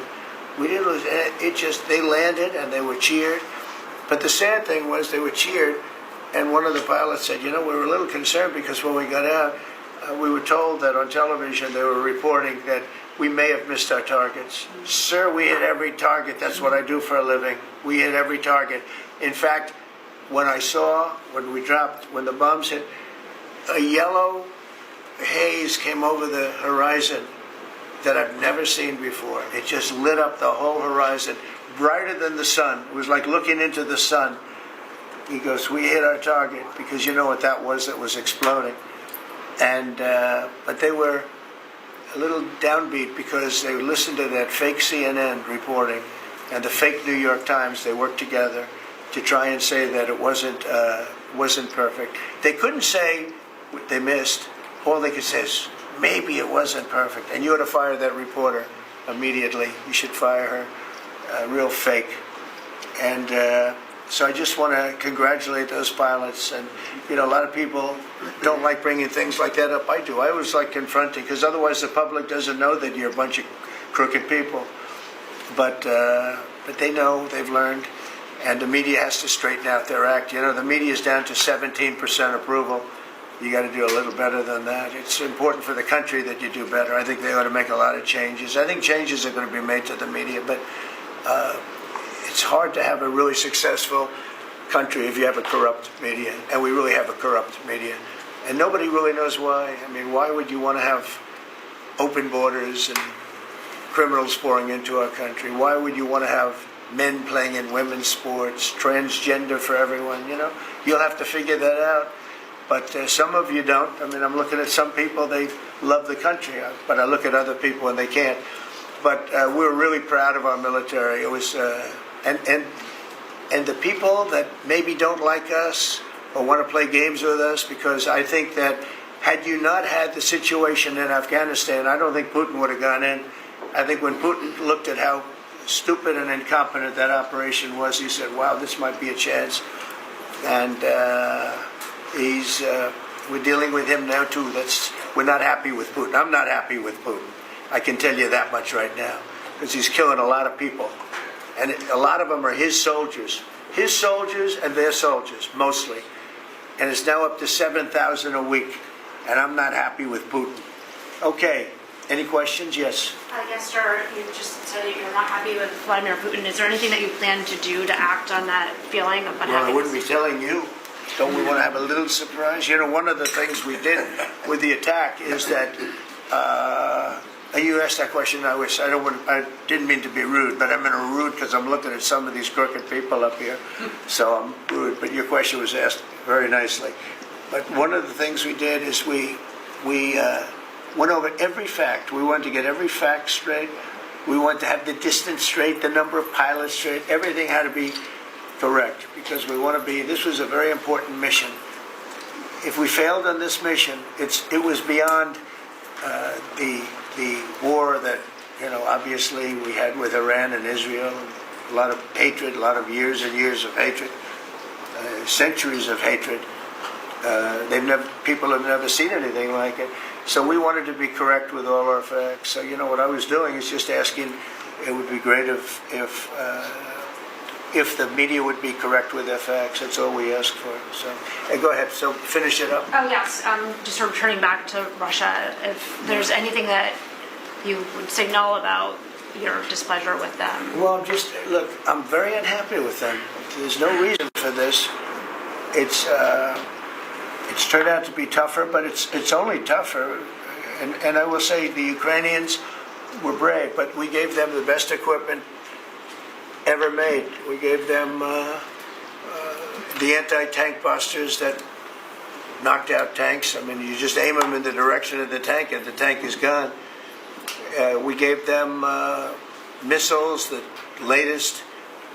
We didn't lose it. They landed and they were cheered. But the sad thing was they were cheered, and one of the pilots said, we were a little concerned because when we got out, we were told that on television they were reporting that we may have missed our targets. Sir, we hit every target. That's what I do for a living. We hit every target. In fact, when the bombs hit, a yellow haze came over the horizon that I've never seen before. It just lit up the whole horizon, brighter than the sun. It was like looking into the sun. He goes, we hit our target, because you know what that was exploding. And but they were a little downbeat because they listened to that fake CNN reporting and the fake New York Times. They worked together to try and say that it wasn't perfect. They couldn't say what they missed. All they could say is, maybe it wasn't perfect. And you ought to fire that reporter immediately. You should fire her. Real fake. And so I just want to congratulate those pilots. And, you know, a lot of people don't like bringing things like that up. I do. I always like confronting, because otherwise the public doesn't know that you're a bunch of crooked people. But they know, they've learned, and the media has to straighten out their act. You know, the media is down to 17% approval. You got to do a little better than that. It's important for the country that you do better. I think they ought to make a lot of changes. I think changes are going to be made to the media, but it's hard to have a really successful country if you have a corrupt media, and we really have a corrupt media. And nobody really knows why. I mean, why would you want to have open borders and criminals pouring into our country? Why would you want to have men playing in women's sports, transgender for everyone? You know, you'll have to figure that out. But some of you don't. I mean, I'm looking at some people, they love the country, but I look at other people and they can't. But we're really proud of our military. It was, and the people that maybe don't like us or want to play games with us, because I think that had you not had the situation in Afghanistan, I don't think Putin would have gone in. I think when Putin looked at how stupid and incompetent that operation was, he said, wow, this might be a chance. And we're dealing with him now too. We're not happy with Putin. I'm not happy with Putin. I can tell you that much right now, because he's killing a lot of people. And a lot of them are his soldiers and their soldiers, mostly. And it's now up to 7,000 a week. And I'm not happy with Putin. Okay, any questions? Yes. Yes, sir. You just said that you're not happy with Vladimir Putin. Is there anything that you plan to do to act on that feeling of unhappiness? Well, I wouldn't be telling you. Don't we want to have a little surprise? You know, one of the things we did with the attack is that you asked that question. I didn't mean to be rude, but I'm rude because I'm looking at some of these crooked people up here, so I'm rude. But your question was asked very nicely. But one of the things we did is we went over every fact. We wanted to get every fact straight. We wanted to have the distance straight, the number of pilots straight. Everything had to be correct, because we want to be. This was a very important mission. If we failed on this mission, it was beyond the war that, you know, obviously we had with Iran and Israel. A lot of hatred, a lot of years and years of hatred, centuries of hatred. People have never seen anything like it. So we wanted to be correct with all our facts. So, you know, what I was doing is just asking. It would be great if the media would be correct with their facts. That's all we ask for. So, hey, go ahead. So finish it up. Oh, yes. Just returning back to Russia, if there's anything that you would signal about your displeasure with them. Well, I'm very unhappy with them. There's no reason for this. It's turned out to be tougher, but it's only tougher. And I will say the Ukrainians were brave, but we gave them the best equipment ever made. We gave them the anti-tank busters that knocked out tanks. I mean, you just aim them in the direction of the tank and the tank is gone. We gave them missiles, the latest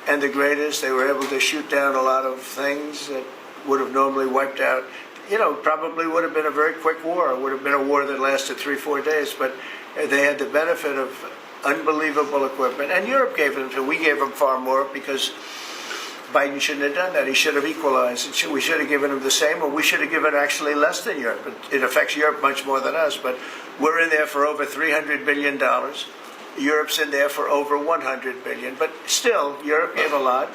and the greatest. They were able to shoot down a lot of things that would have normally wiped out. You know, probably would have been a very quick war. It would have been a war that lasted 3-4 days, but they had the benefit of unbelievable equipment. And Europe gave them to. We gave them far more, because Biden shouldn't have done that. He should have equalized. We should have given them the same, or we should have given actually less than Europe. It affects Europe much more than us, but we're in there for over $300 billion. Europe's in there for over $100 billion. But still, Europe gave a lot.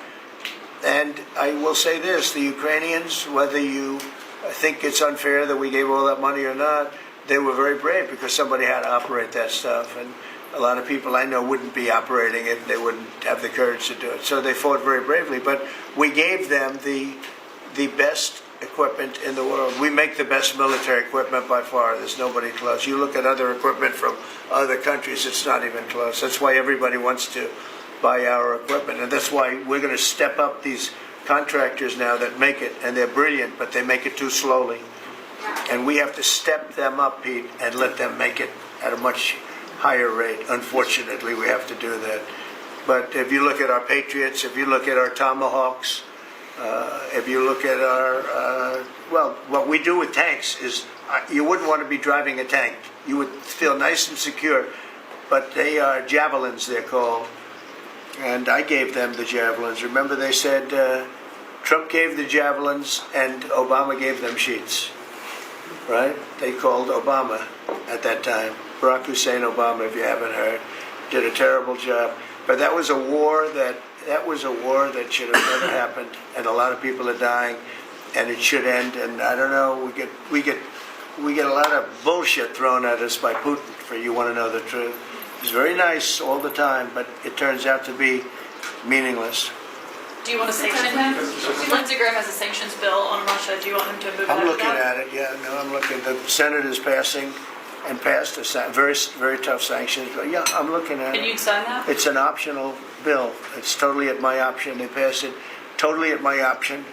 And I will say this, the Ukrainians, whether you think it's unfair that we gave all that money or not, they were very brave, because somebody had to operate that stuff. And a lot of people I know wouldn't be operating it. They wouldn't have the courage to do it. So they fought very bravely. But we gave them the best equipment in the world. We make the best military equipment by far. There's nobody close. You look at other equipment from other countries, it's not even close. That's why everybody wants to buy our equipment. And that's why we're going to step up these contractors now that make it. And they're brilliant, but they make it too slowly. And we have to step them up, Pete, and let them make it at a much higher rate. Unfortunately, we have to do that. But if you look at our Patriots, if you look at our Tomahawks, if you look at our, what we do with tanks is you wouldn't want to be driving a tank. You would feel nice and secure. But they are javelins, they're called. And I gave them the javelins. Remember they said Trump gave the javelins and Obama gave them sheets. Right? They called Obama at that time. Barack Hussein Obama, if you haven't heard, did a terrible job. But that was a war that should have never happened, and a lot of people are dying, and it should end. And I don't know, we get a lot of bullshit thrown at us by Putin. For you want to know the truth, he's very nice all the time, but it turns out to be meaningless. Do you want to sanction him? Lindsey Graham has a sanctions bill on Russia. Do you want him to move I'm ahead with looking that? at it. Yeah, no, I'm looking. The Senate is passing and passed a very, very tough sanctions. But yeah, I'm looking at it. Can you sign that? It's an optional bill. It's totally at my option. They passed it totally at my option,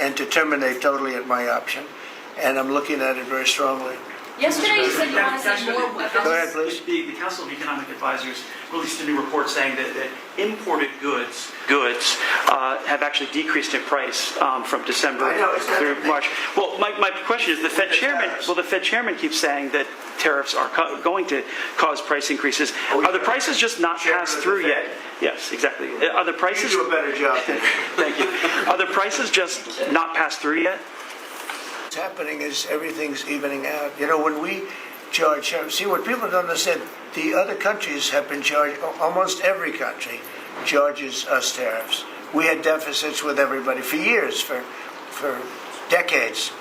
and to terminate totally at my option. And I'm looking at it very strongly. Yesterday you said you want to see more weapons. Go ahead, please. The Council of Economic Advisors released a new report saying that imported goods have actually decreased in price from December through March. Well, my question is, the Fed chairman keeps saying that tariffs are going to cause price increases. Are the prices just not passed through yet? Yes, exactly. Are the prices? You do a better job. Thank you. Are the prices just not passed through yet? What's happening is everything's evening out. You know, when we charge, see what people don't understand, the other countries have been charged, almost every country charges us tariffs. We had deficits with everybody for years, for decades.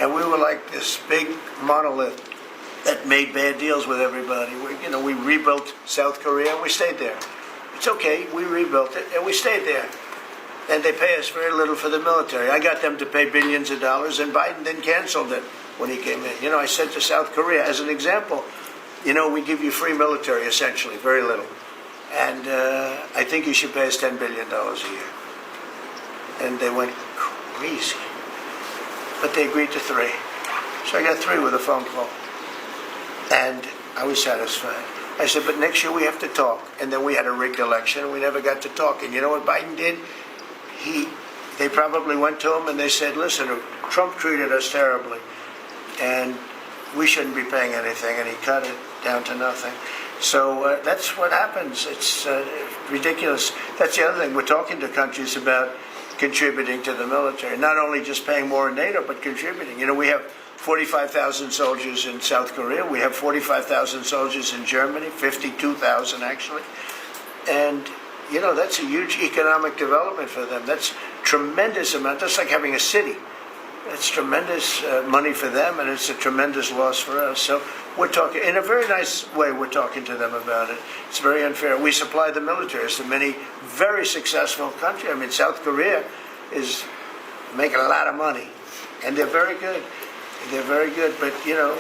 And we were like this big monolith that made bad deals with everybody. We rebuilt South Korea and we stayed there. It's okay, we rebuilt it and we stayed there. And they pay us very little for the military. I got them to pay billions of dollars, and Biden then canceled it when he came in. You know, I said to South Korea, as an example, you know, we give you free military, essentially, very little. And I think you should pay us $10 billion a year. And they went crazy. But they agreed to 3. So I got 3 with a phone call. And I was satisfied. I said, but next year we have to talk. And then we had a rigged election, and we never got to talk. And you know what Biden did? They probably went to him and they said, listen, Trump treated us terribly and we shouldn't be paying anything, and he cut it down to nothing. So that's what happens. It's ridiculous. That's the other thing. We're talking to countries about contributing to the military, not only just paying more in NATO, but contributing. You know, we have 45,000 soldiers in South Korea. We have 45,000 soldiers in Germany, 52,000 actually. And you know, that's a huge economic development for them. That's tremendous amount. That's like having a city. It's tremendous money for them, and it's a tremendous loss for us. So we're talking, in a very nice way, we're talking to them about it. It's very unfair. We supply the militaries to many very successful countries. I mean, South Korea is making a lot of money, and they're very good. They're very good, but, you know,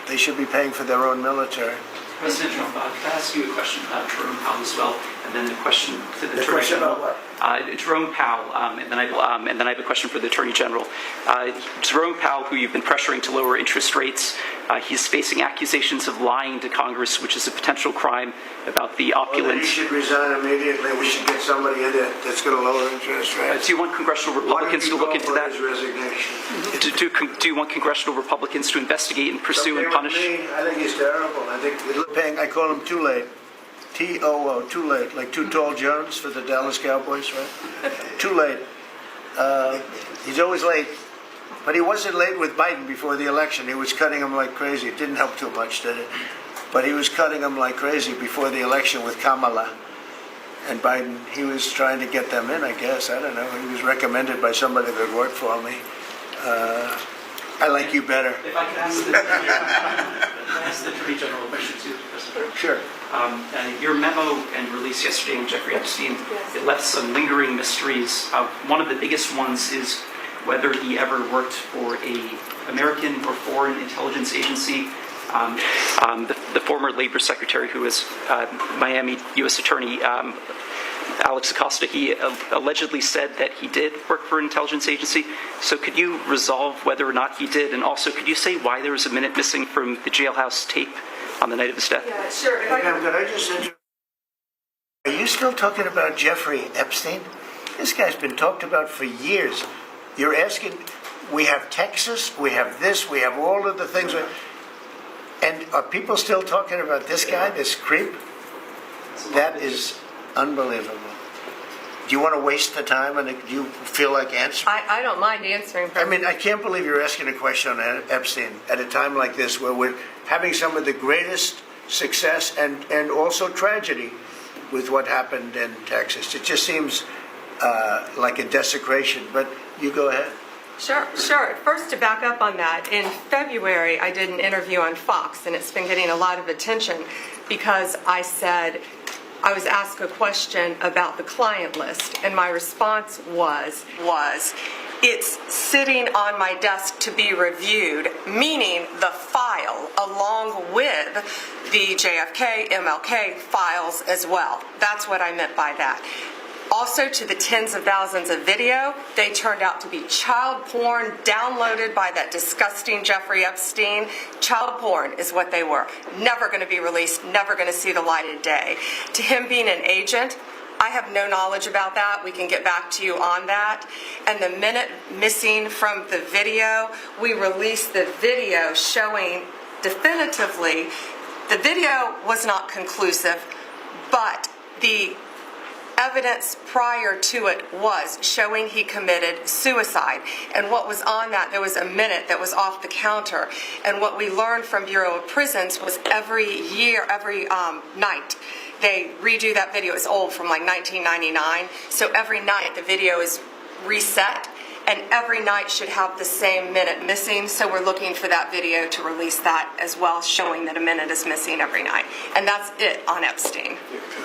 they should be paying for their own military. President Trump, can I ask you a question about Jerome Powell as well, and then a question to the Attorney question General? about what? Jerome Powell, and then I have a question for the Attorney General. Jerome Powell, who you've been pressuring to lower interest rates, he's facing accusations of lying to Congress, which is a potential crime, about the opulence. Well, he should resign immediately. We should get somebody in there that's going to lower interest rates. Do you want congressional Republicans to look into that? His resignation. Do you want congressional Republicans to investigate and pursue and punish? I think he's terrible. I call him Too Late. T-O-O, Too Late, like Too Tall Jones for the Dallas Cowboys, right? Too late. He's always late. But he wasn't late with Biden before the election. He was cutting him like crazy. It didn't help too much, did it? But he was cutting him like crazy before the election with Kamala. And Biden, he was trying to get them in, I guess. I don't know. He was recommended by somebody that worked for me. I like you better. If I could ask the Attorney General a question too, President. Sure. Your memo and release yesterday on Jeffrey Epstein, it left some lingering mysteries. One of the biggest ones is whether he ever worked for a American or foreign intelligence agency. The former Labor Secretary, who was Miami U.S. Attorney Alex Acosta, he allegedly said that he did work for an intelligence agency. So could you resolve whether or not he did? And also, could you say why there was a minute missing from the jailhouse tape on the night of his death? Yeah, sure. Are you still talking about Jeffrey Epstein? This guy's been talked about for years. You're asking, we have Texas, we have this, we have all of the things. And are people still talking about this guy, this creep? That is unbelievable. Do you want to waste the time, and do you feel like answering? I don't mind answering. I mean, I can't believe you're asking a question on Epstein at a time like this, where we're having some of the greatest success and also tragedy with what happened in Texas. It just seems like a desecration, but you go ahead. Sure. First, to back up on that, in February, I did an interview on Fox, and it's been getting a lot of attention because I said, I was asked a question about the client list, and my response was, it's sitting on my desk to be reviewed, meaning the file along with the JFK, MLK files as well. That's what I meant by that. Also, to the tens of thousands of video, they turned out to be child porn downloaded by that disgusting Jeffrey Epstein. Child porn is what they were. Never going to be released, never going to see the light of day. To him being an agent, I have no knowledge about that. We can get back to you on that. And the minute missing from the video, we released the video showing definitively the video was not conclusive, but the evidence prior to it was showing he committed suicide. And what was on that, there was a minute that was off the counter. And what we learned from Bureau of Prisons was every night, they redo that video. It's old, from like 1999. So every night the video is reset, and every night should have the same minute missing. So we're looking for that video to release that as well, showing that a minute is missing every night. And that's it on Epstein.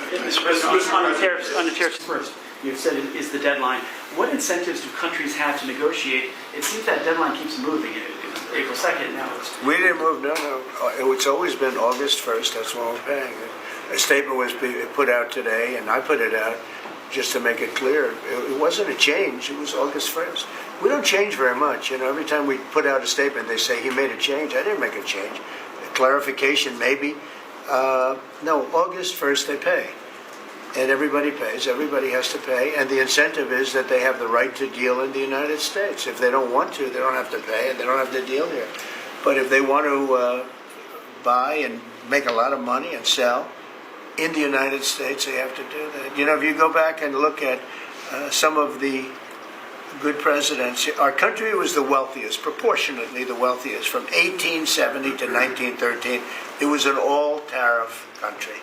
Mr. President, on the tariffs first, you've said it is the deadline. What incentives do countries have to negotiate? It seems that deadline keeps moving. It was April 2nd, now it's... We didn't move, no. It's always been August 1st, that's when we're paying. A statement was put out today, and I put it out just to make it clear. It wasn't a change, it was August 1st. We don't change very much. You know, every time we put out a statement, they say he made a change. I didn't make a change. A clarification, maybe. No, August 1st they pay. And everybody pays. Everybody has to pay. And the incentive is that they have the right to deal in the United States. If they don't want to, they don't have to pay, and they don't have to deal here. But if they want to buy and make a lot of money and sell in the United States, they have to do that. You know, if you go back and look at some of the good presidents, our country was the wealthiest, proportionately the wealthiest, from 1870 to 1913. It was an all-tariff country.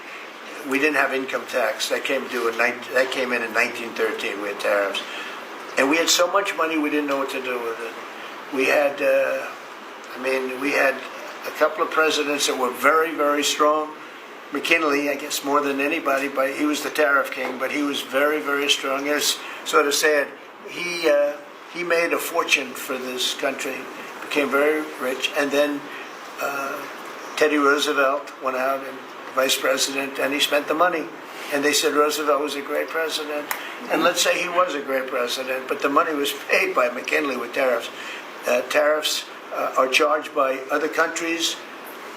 We didn't have income tax. That came in in 1913. We had tariffs. And we had so much money we didn't know what to do with it. We had, we had a couple of presidents that were very, very strong. McKinley, I guess more than anybody, but he was the tariff king, but he was very, very strong. It's sort of sad. He made a fortune for this country, became very rich, and then Teddy Roosevelt went out and vice president, and he spent the money. And they said Roosevelt was a great president. And let's say he was a great president, but the money was paid by McKinley with tariffs. Tariffs are charged by other countries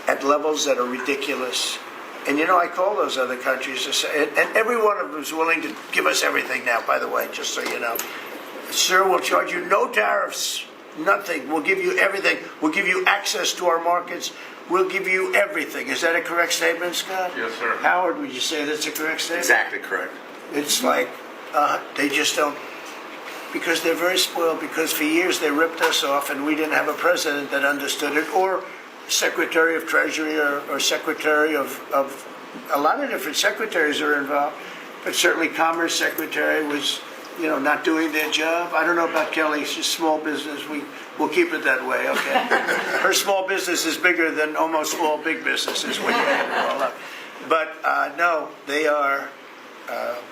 at levels that are ridiculous. And, you know, I call those other countries, and every one of them is willing to give us everything now, by the way, just so you know. Sir, we'll charge you no tariffs, nothing. We'll give you everything. We'll give you access to our markets. We'll give you everything. Is that a correct statement, Scott? Yes, sir. Howard, would you say that's a correct statement? Exactly correct. It's like they just don't, because they're very spoiled, because for years they ripped us off and we didn't have a president that understood it, or Secretary of Treasury or Secretary of a lot of different secretaries are involved, but certainly Commerce Secretary was, you know, not doing their job. I don't know about Kelly. She's small business. We'll keep it that way, okay? Her small business is bigger than almost all big businesses when you add it all up. But no, they are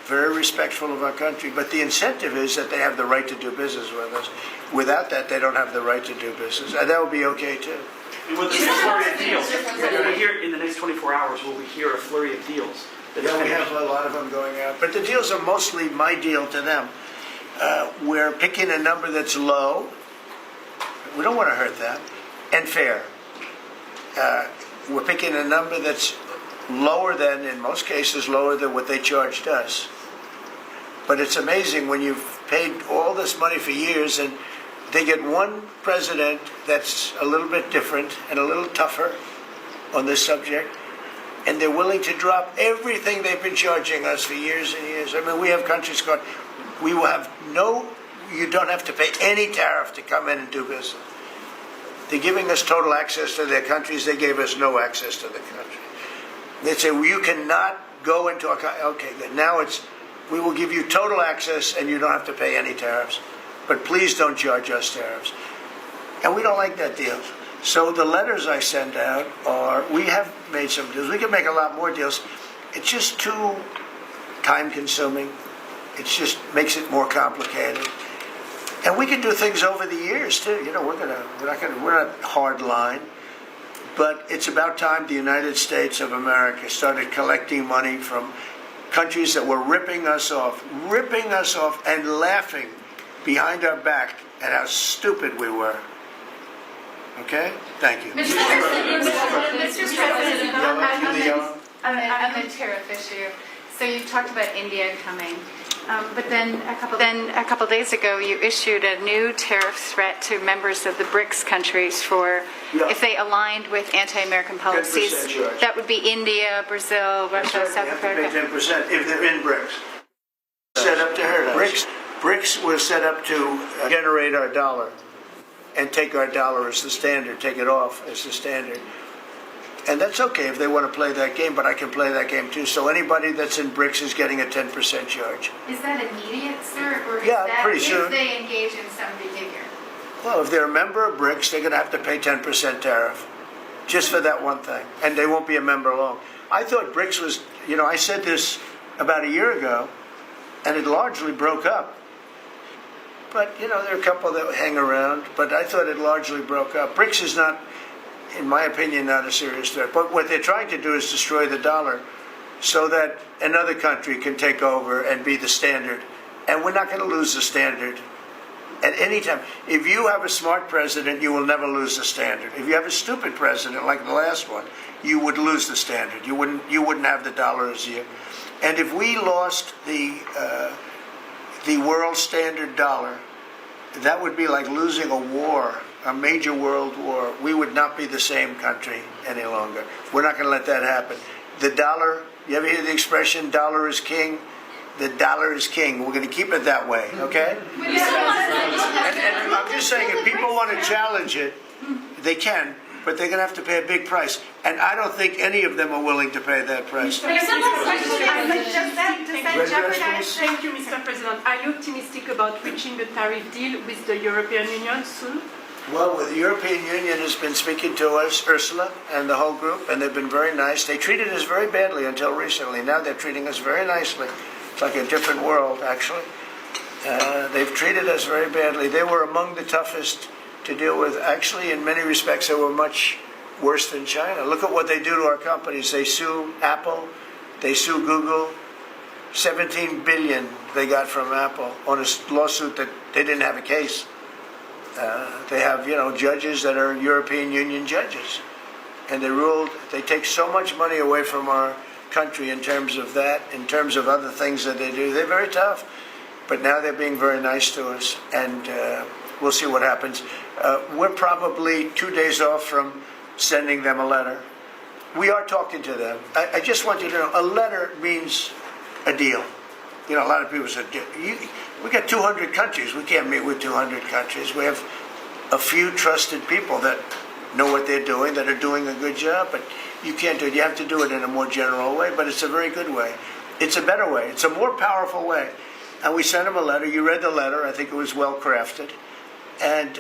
very respectful of our country. But the incentive is that they have the right to do business with us. Without that, they don't have the right to do business. And that would be okay, too. And with this flurry of deals, will we hear in the next 24 hours, will we hear a flurry of deals? Yeah, we have a lot of them going out. But the deals are mostly my deal to them. We're picking a number that's low. We don't want to hurt them. And fair. We're picking a number that's lower than, in most cases, lower than what they charged us. But it's amazing when you've paid all this money for years and they get one president that's a little bit different and a little tougher on this subject, and they're willing to drop everything they've been charging us for years and years. I mean, we have countries going, we will have you don't have to pay any tariff to come in and do business. They're giving us total access to their countries. They gave us no access to the country. They say, well, you cannot go into our country. Okay, good. Now we will give you total access and you don't have to pay any tariffs. But please don't charge us tariffs. And we don't like that deal. So the letters I send out we have made some deals. We can make a lot more deals. It's just too time consuming. It just makes it more complicated. And we can do things over the years too. You know, we're not hard line. But it's about time the United States of America started collecting money from countries that were ripping us off and laughing behind our back at how stupid we were. Okay? Thank you. Mr. President, on the tariff issue, so you talked about India coming, but then a couple days ago you issued a new tariff threat to members of the BRICS countries for if they aligned with anti-American policies. That would be India, Brazil, Russia, South Africa. 10% if they're in BRICS. Set up to hurt us. BRICS was set up to generate our dollar and take our dollar as the standard, take it off as the standard. And that's okay if they want to play that game, but I can play that game too. So anybody that's in BRICS is getting a 10% charge. Is that immediate, sir, or is yeah, that pretty soon. If they engage in some behavior? Well, if they're a member of BRICS, they're going to have to pay 10% tariff just for that one thing. And they won't be a member long. I thought BRICS was, I said this about a year ago, and it largely broke up. But, there are a couple that hang around, but I thought it largely broke up. BRICS is not, in my opinion, not a serious threat. But what they're trying to do is destroy the dollar so that another country can take over and be the standard. And we're not going to lose the standard at any time. If you have a smart president, you will never lose the standard. If you have a stupid president, like the last one, you would lose the standard. You wouldn't have the dollar as you. And if we lost the world standard dollar, that would be like losing a war, a major world war. We would not be the same country any longer. We're not going to let that happen. The dollar, you ever hear the expression, dollar is king? The dollar is king. We're going to keep it that way, okay? And I'm just saying, if people want to challenge it, they can, but they're going to have to pay a big price. And I don't think any of them are willing to pay that price. Thank you, Mr. President. Are you optimistic about reaching a tariff deal with the European Union soon? Well, the European Union has been speaking to us, Ursula, and the whole group, and they've been very nice. They treated us very badly until recently. Now they're treating us very nicely. It's like a different world, actually. They've treated us very badly. They were among the toughest to deal with. Actually, in many respects, they were much worse than China. Look at what they do to our companies. They sue Apple. They sue Google. $17 billion they got from Apple on a lawsuit that they didn't have a case. They have, judges that are European Union judges. And they take so much money away from our country in terms of that, in terms of other things that they do. They're very tough. But now they're being very nice to us. And we'll see what happens. We're probably 2 days off from sending them a letter. We are talking to them. I just want you to know, a letter means a deal. A lot of people said, we got 200 countries. We can't meet with 200 countries. We have a few trusted people that know what they're doing, that are doing a good job, but you can't do it. You have to do it in a more general way, but it's a very good way. It's a better way. It's a more powerful way. And we sent them a letter. You read the letter. I think it was well crafted. And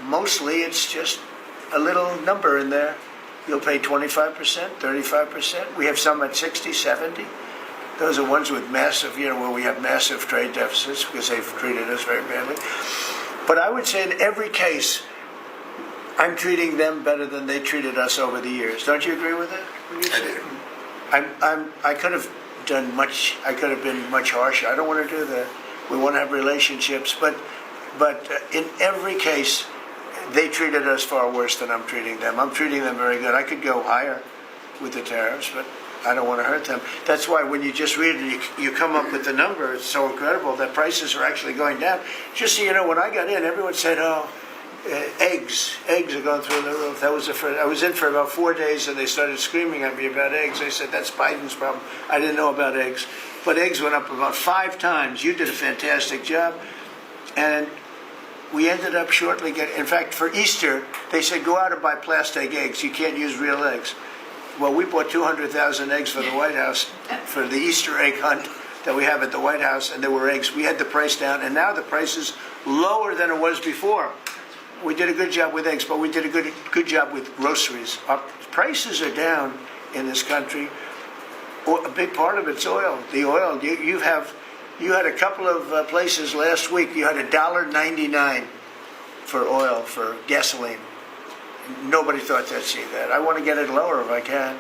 mostly it's just a little number in there. You'll pay 25%, 35%. We have some at 60, 70. Those are ones with massive, where we have massive trade deficits because they've treated us very badly. But I would say in every case, I'm treating them better than they treated us over the years. Don't you agree with that? I could have done much. I could have been much harsher. I don't want to do that. We want to have relationships, but in every case, they treated us far worse than I'm treating them. I'm treating them very good. I could go higher with the tariffs, but I don't want to hurt them. That's why when you just read it, you come up with the number. It's so incredible that prices are actually going down. Just so you know, when I got in, everyone said, "Oh, eggs are going through the roof." That was I was in for about 4 days, and they started screaming at me about eggs. They said, "That's Biden's problem." I didn't know about eggs, but eggs went up about 5 times. You did a fantastic job, and we ended up shortly getting. In fact, for Easter, they said go out and buy plastic eggs. You can't use real eggs. Well, we bought 200,000 eggs for the White House for the Easter egg hunt that we have at the White House, and there were eggs. We had the price down, and now the price is lower than it was before. We did a good job with eggs, but we did a good job with groceries. Our prices are down in this country. A big part of it's oil. The oil, you had a couple of places last week. You had $1.99 for oil, for gasoline. Nobody thought they'd see that. I want to get it lower if I can,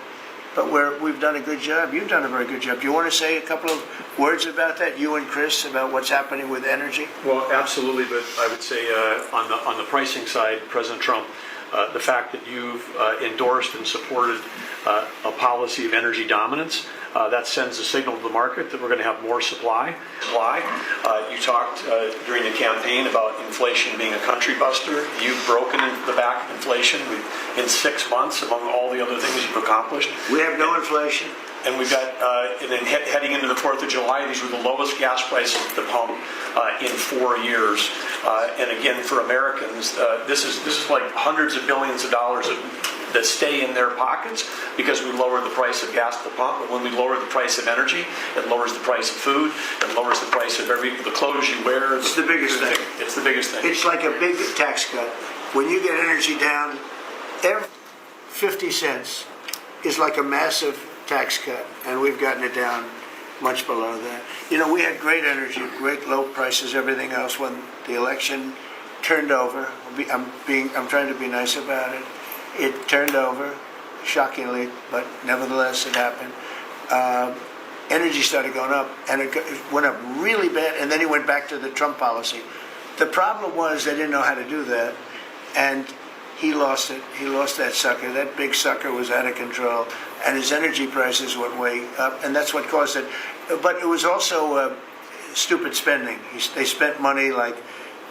but we've done a good job. You've done a very good job. Do you want to say a couple of words about that, you and Chris, about what's happening with energy? Well, absolutely, but I would say on the pricing side, President Trump, the fact that you've endorsed and supported a policy of energy dominance, that sends a signal to the market that we're going to have more supply. You talked during the campaign about inflation being a country buster. You've broken the back of inflation in 6 months, among all the other things you've accomplished. We have no inflation. And we've got, and then heading into the 4th of July, these were the lowest gas prices at the pump in 4 years. And again, for Americans, this is like hundreds of billions of dollars that stay in their pockets because we lower the price of gas at the pump. But when we lower the price of energy, it lowers the price of food, it lowers the price of the clothes you wear. It's the biggest thing. It's the biggest thing. It's like a big tax cut. When you get energy down, every 50 cents is like a massive tax cut, and we've gotten it down much below that. We had great energy, great low prices, everything else. When the election turned over, I'm trying to be nice about it. It turned over, shockingly, but nevertheless it happened. Energy started going up, and it went up really bad, and then he went back to the Trump policy. The problem was they didn't know how to do that, and he lost it. He lost that sucker. That big sucker was out of control, and his energy prices went way up, and that's what caused it. But it was also stupid spending. They spent money like,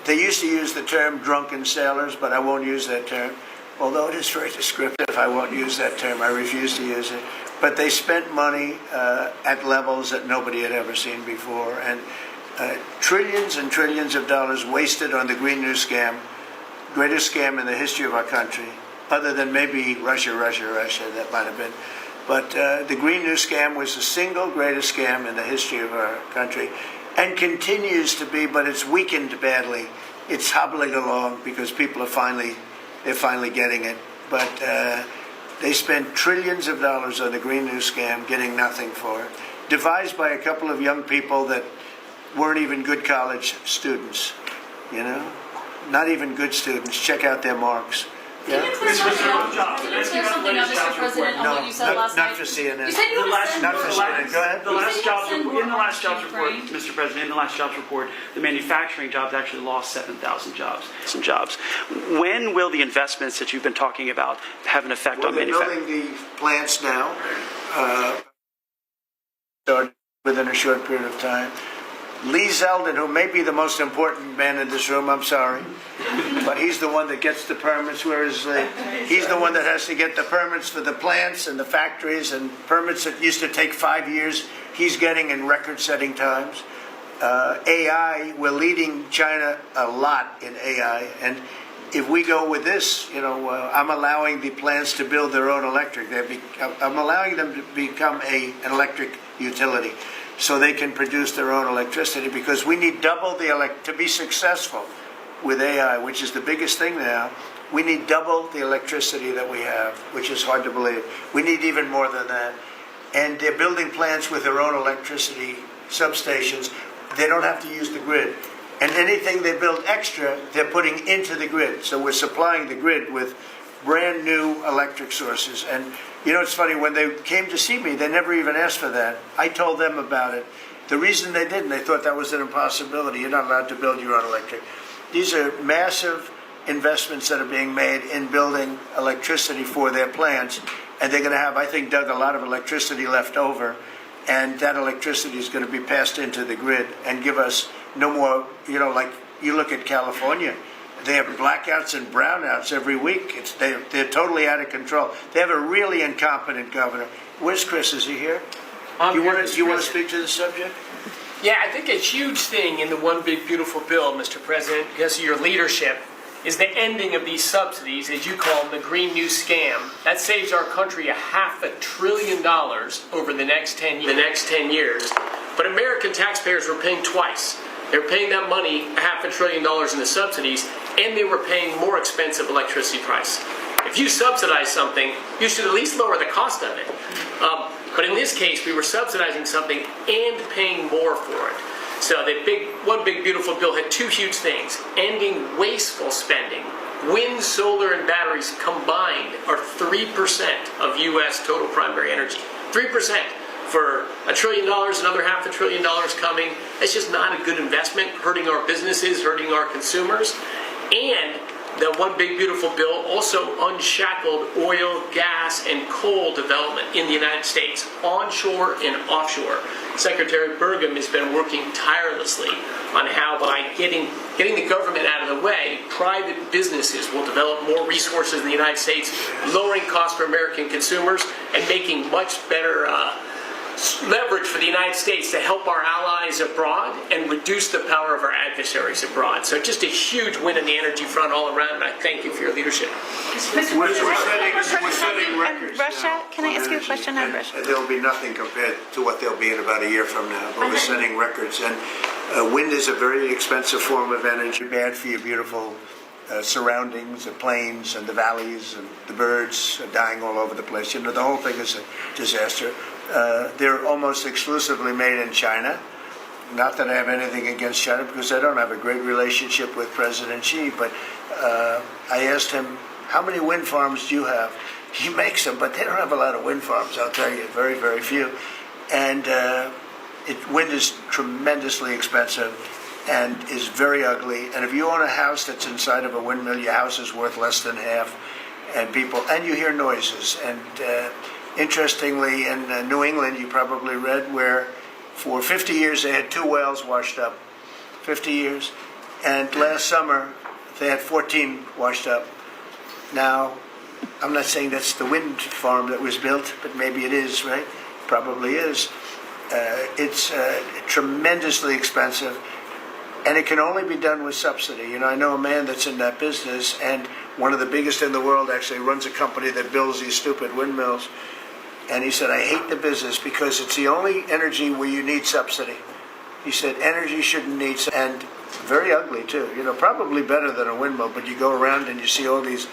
they used to use the term drunken sailors, but I won't use that term. Although it is very descriptive, I won't use that term. I refuse to use it. But they spent money at levels that nobody had ever seen before, and trillions and trillions of dollars wasted on the Green New Scam, greatest scam in the history of our country, other than maybe Russia, that might have been. But the Green New Scam was the single greatest scam in the history of our country, and continues to be, but it's weakened badly. It's hobbling along because people are finally getting it. But they spent trillions of dollars on the Green New Scam, getting nothing for it. Devised by a couple of young people that weren't even good college students, not even good students. Check out their marks. Can you clear something up, Mr. President, on what you said last night? Not for CNN. You said you Not for CNN. Go ahead. In the last jobs report, Mr. President, in the last jobs report, the manufacturing jobs actually lost 7,000 jobs. When will the investments that you've been talking about have an effect on manufacturing? They're building the plants now. Started within a short period of time. Lee Zeldin, who may be the most important man in this room, I'm sorry, but he's the one that gets the permits, whereas he's the one that has to get the permits for the plants and the factories, and permits that used to take 5 years, he's getting in record-setting times. AI, we're leading China a lot in AI, and if we go with this, I'm allowing the plants to build their own electric. I'm allowing them to become an electric utility, so they can produce their own electricity, because we need double to be successful with AI, which is the biggest thing now. We need double the electricity that we have, which is hard to believe. We need even more than that. and they're building plants with their own electricity substations. They don't have to use the grid. And anything they build extra, they're putting into the grid. So we're supplying the grid with brand new electric sources. And you know, it's funny, when they came to see me, they never even asked for that. I told them about it. The reason they didn't, they thought that was an impossibility. You're not allowed to build your own electric. These are massive investments that are being made in building electricity for their plants. And they're going to have, I think, Doug, a lot of electricity left over. And that electricity is going to be passed into the grid and give us no more, you know, like you look at California. They have blackouts and brownouts every week. They're totally out of control. They have a really incompetent governor. Where's Chris? Is he here? Do you want to speak to the subject? Yeah, I think a huge thing in the One Big Beautiful Bill, Mr. President, because of your leadership, is the ending of these subsidies, as you call them, the Green New Scam. That saves our country $500 billion over the next 10 years. But American taxpayers were paying twice. They were paying that money, $500 billion in the subsidies, and they were paying more expensive electricity price. If you subsidize something, you should at least lower the cost of it. But in this case, we were subsidizing something and paying more for it. So the One Big Beautiful Bill had two huge things: ending wasteful spending. Wind, solar, and batteries combined are 3% of U.S. total primary energy. 3%. For $1 trillion, another $500 billion coming. It's just not a good investment, hurting our businesses, hurting our consumers. And the One Big Beautiful Bill also unshackled oil, gas, and coal development in the United States, onshore and offshore. Secretary Burgum has been working tirelessly on how, by getting the government out of the way, private businesses will develop more resources in the United States, lowering costs for American consumers, and making much better leverage for the United States to help our allies abroad and reduce the power of our adversaries abroad. So just a huge win on the energy front all around, and I thank you for your leadership. We're setting records. Russia, can I ask you a question on Russia? There will be nothing compared to what they'll be in about a year from now, but we're setting records. And wind is a very expensive form of energy, bad for your beautiful surroundings, the plains and the valleys, and the birds are dying all over the place. You know, the whole thing is a disaster. They're almost exclusively made in China. Not that I have anything against China, because I don't have a great relationship with President Xi, but I asked him, how many wind farms do you have? He makes them, but they don't have a lot of wind farms, I'll tell you, very, very few. And wind is tremendously expensive and is very ugly. And if you own a house that's inside of a windmill, your house is worth less than half. And you hear noises. And interestingly, in New England, you probably read, where for 50 years they had 2 wells washed up. 50 years. And last summer, they had 14 washed up. Now, I'm not saying that's the wind farm that was built, but maybe it is, right? Probably is. It's tremendously expensive, and it can only be done with subsidy. You know, I know a man that's in that business, and one of the biggest in the world actually runs a company that builds these stupid windmills. And he said, I hate the business because it's the only energy where you need subsidy. He said, energy shouldn't need, and very ugly too. You know, probably better than a windmill, but you go around and you see all these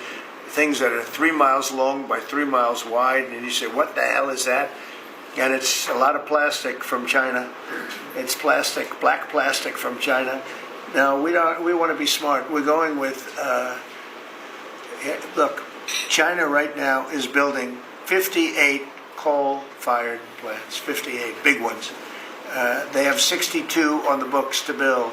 things that are 3 miles long by 3 miles wide, and you say, what the hell is that? And it's a lot of plastic from China. It's plastic, black plastic from China. Now, we want to be smart. We're going with, look, China right now is building 58 coal-fired plants, 58 big ones. They have 62 on the books to build.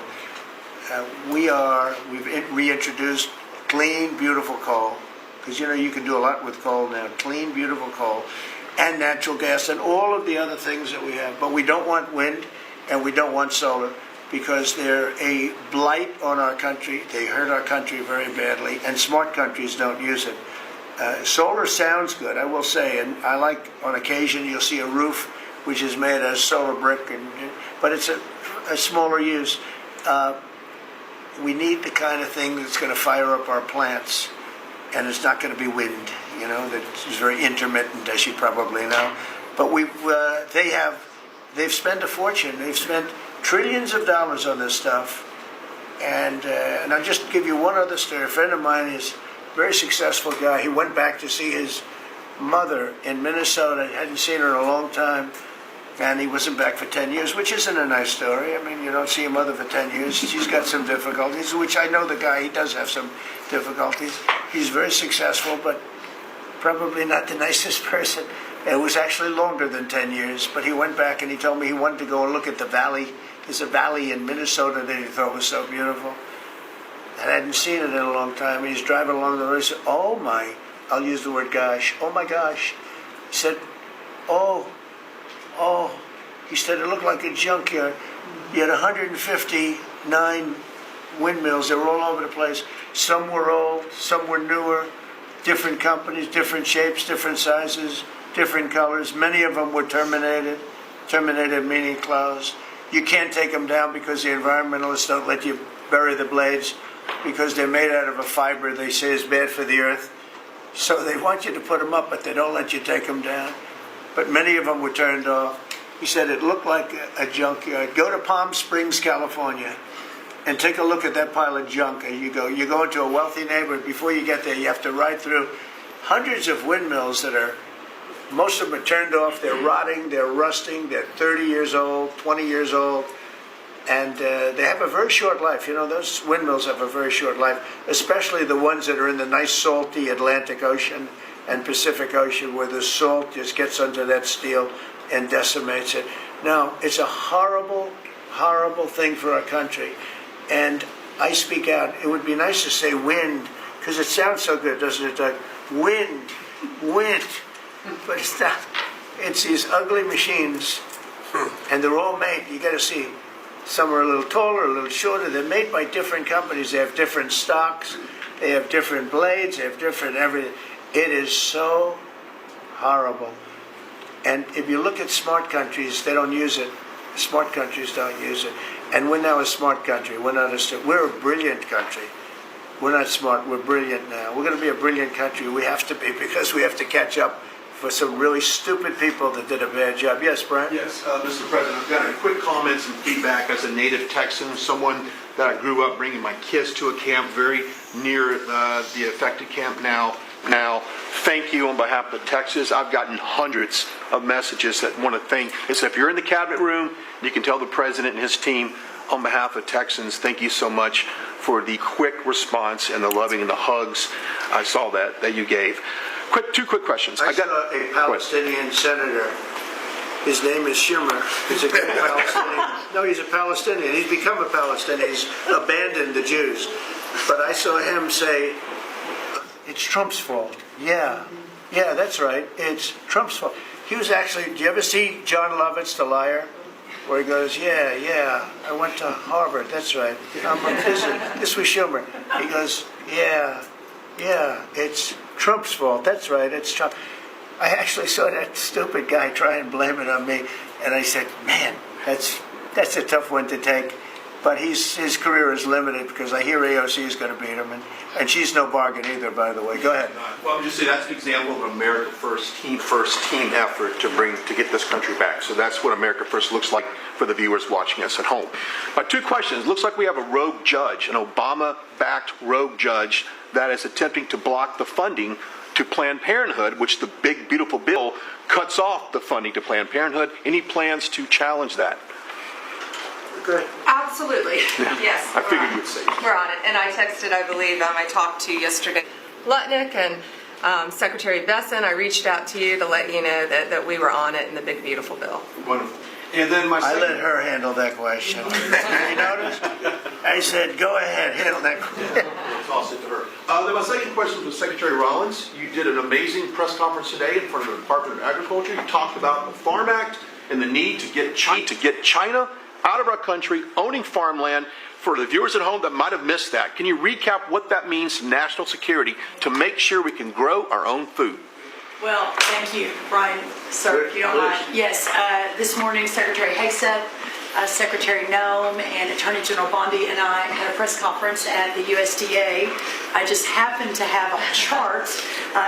We've reintroduced clean, beautiful coal, because you know you can do a lot with coal now. Clean, beautiful coal, and natural gas, and all of the other things that we have. But we don't want wind, and we don't want solar, because they're a blight on our country. They hurt our country very badly, and smart countries don't use it. Solar sounds good, I will say, and I like, on occasion, you'll see a roof which is made of solar brick, but it's a smaller use. We need the kind of thing that's going to fire up our plants, and it's not going to be wind, you know, that is very intermittent, as you probably know. But they've spent a fortune. They've spent trillions of dollars on this stuff. And I'll just give you one other story. A friend of mine is a very successful guy. He went back to see his mother in Minnesota. Hadn't seen her in a long time. And he wasn't back for 10 years, which isn't a nice story. I mean, you don't see your mother for 10 years. She's got some difficulties, which I know the guy, he does have some difficulties. He's very successful, but probably not the nicest person. It was actually longer than 10 years, but he went back and he told me he wanted to go and look at the valley. There's a valley in Minnesota that he thought was so beautiful. And I hadn't seen it in a long time. He's driving along the road. He said, oh my, I'll use the word gosh, oh my gosh. He said, oh, he said it looked like a junkyard. You had 159 windmills. They were all over the place. Some were old, some were newer, different companies, different shapes, different sizes, different colors. Many of them were terminated. Terminated meaning closed. You can't take them down because the environmentalists don't let you bury the blades because they're made out of a fiber they say is bad for the earth. So they want you to put them up, but they don't let you take them down. But many of them were turned off. He said it looked like a junkyard. Go to Palm Springs, California, and take a look at that pile of junk. You go into a wealthy neighborhood. Before you get there, you have to ride through hundreds of windmills that are, most of them are turned off. They're rotting, they're rusting, they're 30 years old, 20 years old, and they have a very short life. You know, those windmills have a very short life, especially the ones that are in the nice salty Atlantic Ocean and Pacific Ocean, where the salt just gets under that steel and decimates it. Now, it's a horrible, horrible thing for our country. And I speak out. It would be nice to say wind, because it sounds so good, doesn't it, Doug? Wind. But it's not. It's these ugly machines, and they're all made, you got to see, some are a little taller, a little shorter. They're made by different companies. They have different stocks. They have different blades. They have different everything. It is so horrible. And if you look at smart countries, they don't use it. Smart countries don't use it. And we're now a smart country. We're not we're a brilliant country. We're not smart. We're brilliant now. We're going to be a brilliant country. We have to be, because we have to catch up for some really stupid people that did a bad job. Yes, Brian? Yes, Mr. President, I've got a quick comments and feedback as a native Texan, someone that I grew up bringing my kids to a camp very near the affected camp now. Thank you on behalf of Texas. I've gotten hundreds of messages that want to thank. So if you're in the cabinet room, you can tell the president and his team on behalf of Texans, thank you so much for the quick response and the loving and the hugs. I saw that you gave. Two quick questions. I saw a Palestinian senator. His name is Schumer. He's a good Palestinian. No, he's a Palestinian. He's become a Palestinian. He's abandoned the Jews. But I saw him say, it's Trump's fault. Yeah, that's right. It's Trump's fault. He was actually, do you ever see John Lovett's The Liar? Where he goes, yeah, I went to Harvard. That's right. This was Schumer. He goes, yeah, it's Trump's fault. That's right, it's Trump. I actually saw that stupid guy try and blame it on me. And I said, man, that's a tough one to take. But his career is limited because I hear AOC is going to beat him. And she's no bargain either, by the way. Go ahead. Well, I'm just saying that's an example of an America First team effort to get this country back. So that's what America First looks like for the viewers watching us at home. But two questions. Looks like we have a rogue judge, an Obama-backed rogue judge that is attempting to block the funding to Planned Parenthood, which the big, beautiful bill cuts off the funding to Planned Parenthood. Any plans to challenge that? Good. Absolutely. Yes. I figured you'd say. We're on it. And I texted, I believe, I talked to yesterday Lutnick and Secretary Besson. I reached out to you to let you know that we were on it in the big, beautiful bill. Wonderful. And then I let her handle that question. You notice? I said, go ahead, handle that question. Toss it to her. Then my second question was Secretary Rollins. You did an amazing press conference today in front of the Department of Agriculture. You talked about the Farm Act and the need to get China out of our country, owning farmland. For the viewers at home that might have missed that, can you recap what that means to national security to make sure we can grow our own food? Well, thank you, Brian. Sir, if you don't mind. Yes, this morning Secretary Hegseth, Secretary Noem, and Attorney General Bondi and I had a press conference at the USDA. I just happened to have a chart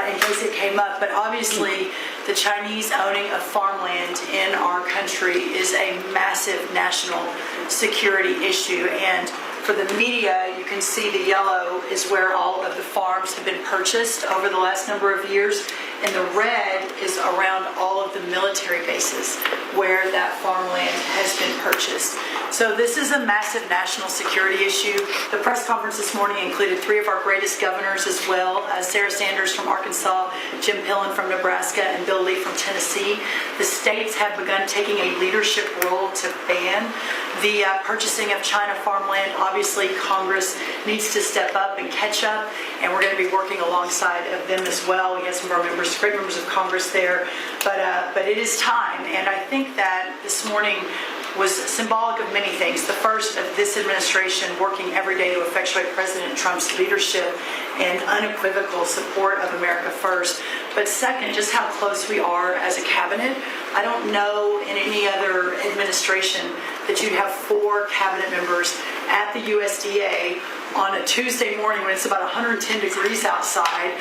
in case it came up, but obviously the Chinese owning of farmland in our country is a massive national security issue. And for the media, you can see the yellow is where all of the farms have been purchased over the last number of years. and the red is around all of the military bases where that farmland has been purchased. So this is a massive national security issue. The press conference this morning included 3 of our greatest governors as well, Sarah Sanders from Arkansas, Jim Pillen from Nebraska, and Bill Lee from Tennessee. The states have begun taking a leadership role to ban the purchasing of China farmland. Obviously, Congress needs to step up and catch up, and we're going to be working alongside of them as well. We have some of our members, great members of Congress there, but it is time, and I think that this morning was symbolic of many things. The first of this administration working every day to effectuate President Trump's leadership and unequivocal support of America first. But second, just how close we are as a cabinet. I don't know in any other administration that you'd have 4 cabinet members at the USDA on a Tuesday morning when it's about 110 degrees outside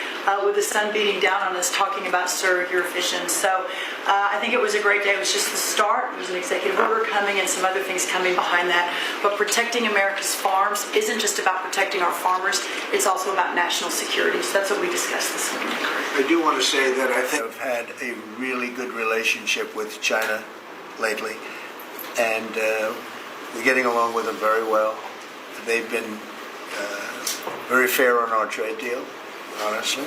with the sun beating down on us talking about your vision. So I think it was a great day. It was just the start. There was an executive order coming and some other things coming behind that. But protecting America's farms isn't just about protecting our farmers. It's also about national security. So that's what we discussed this morning. I do want to say that I think I've had a really good relationship with China lately, and we're getting along with them very well. They've been very fair on our trade deal, honestly,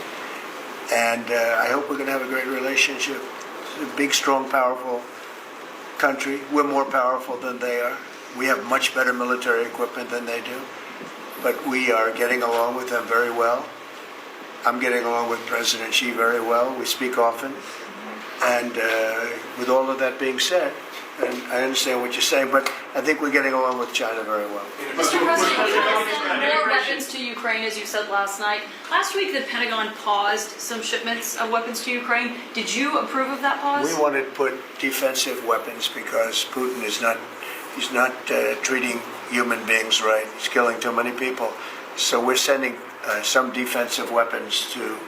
and I hope we're going to have a great relationship. It's a big, strong, powerful country. We're more powerful than they are. We have much better military equipment than they do, but we are getting along with them very well. I'm getting along with President Xi very well. We speak often. And with all of that being said, and I understand what you're saying, but I think we're getting along with China very well. Mr. President, you have sent more weapons to Ukraine, as you said last night. Last week, the Pentagon paused some shipments of weapons to Ukraine. Did you approve of that pause? We want to put defensive weapons because Putin is not treating human beings right. He's killing too many people. So we're sending some defensive weapons to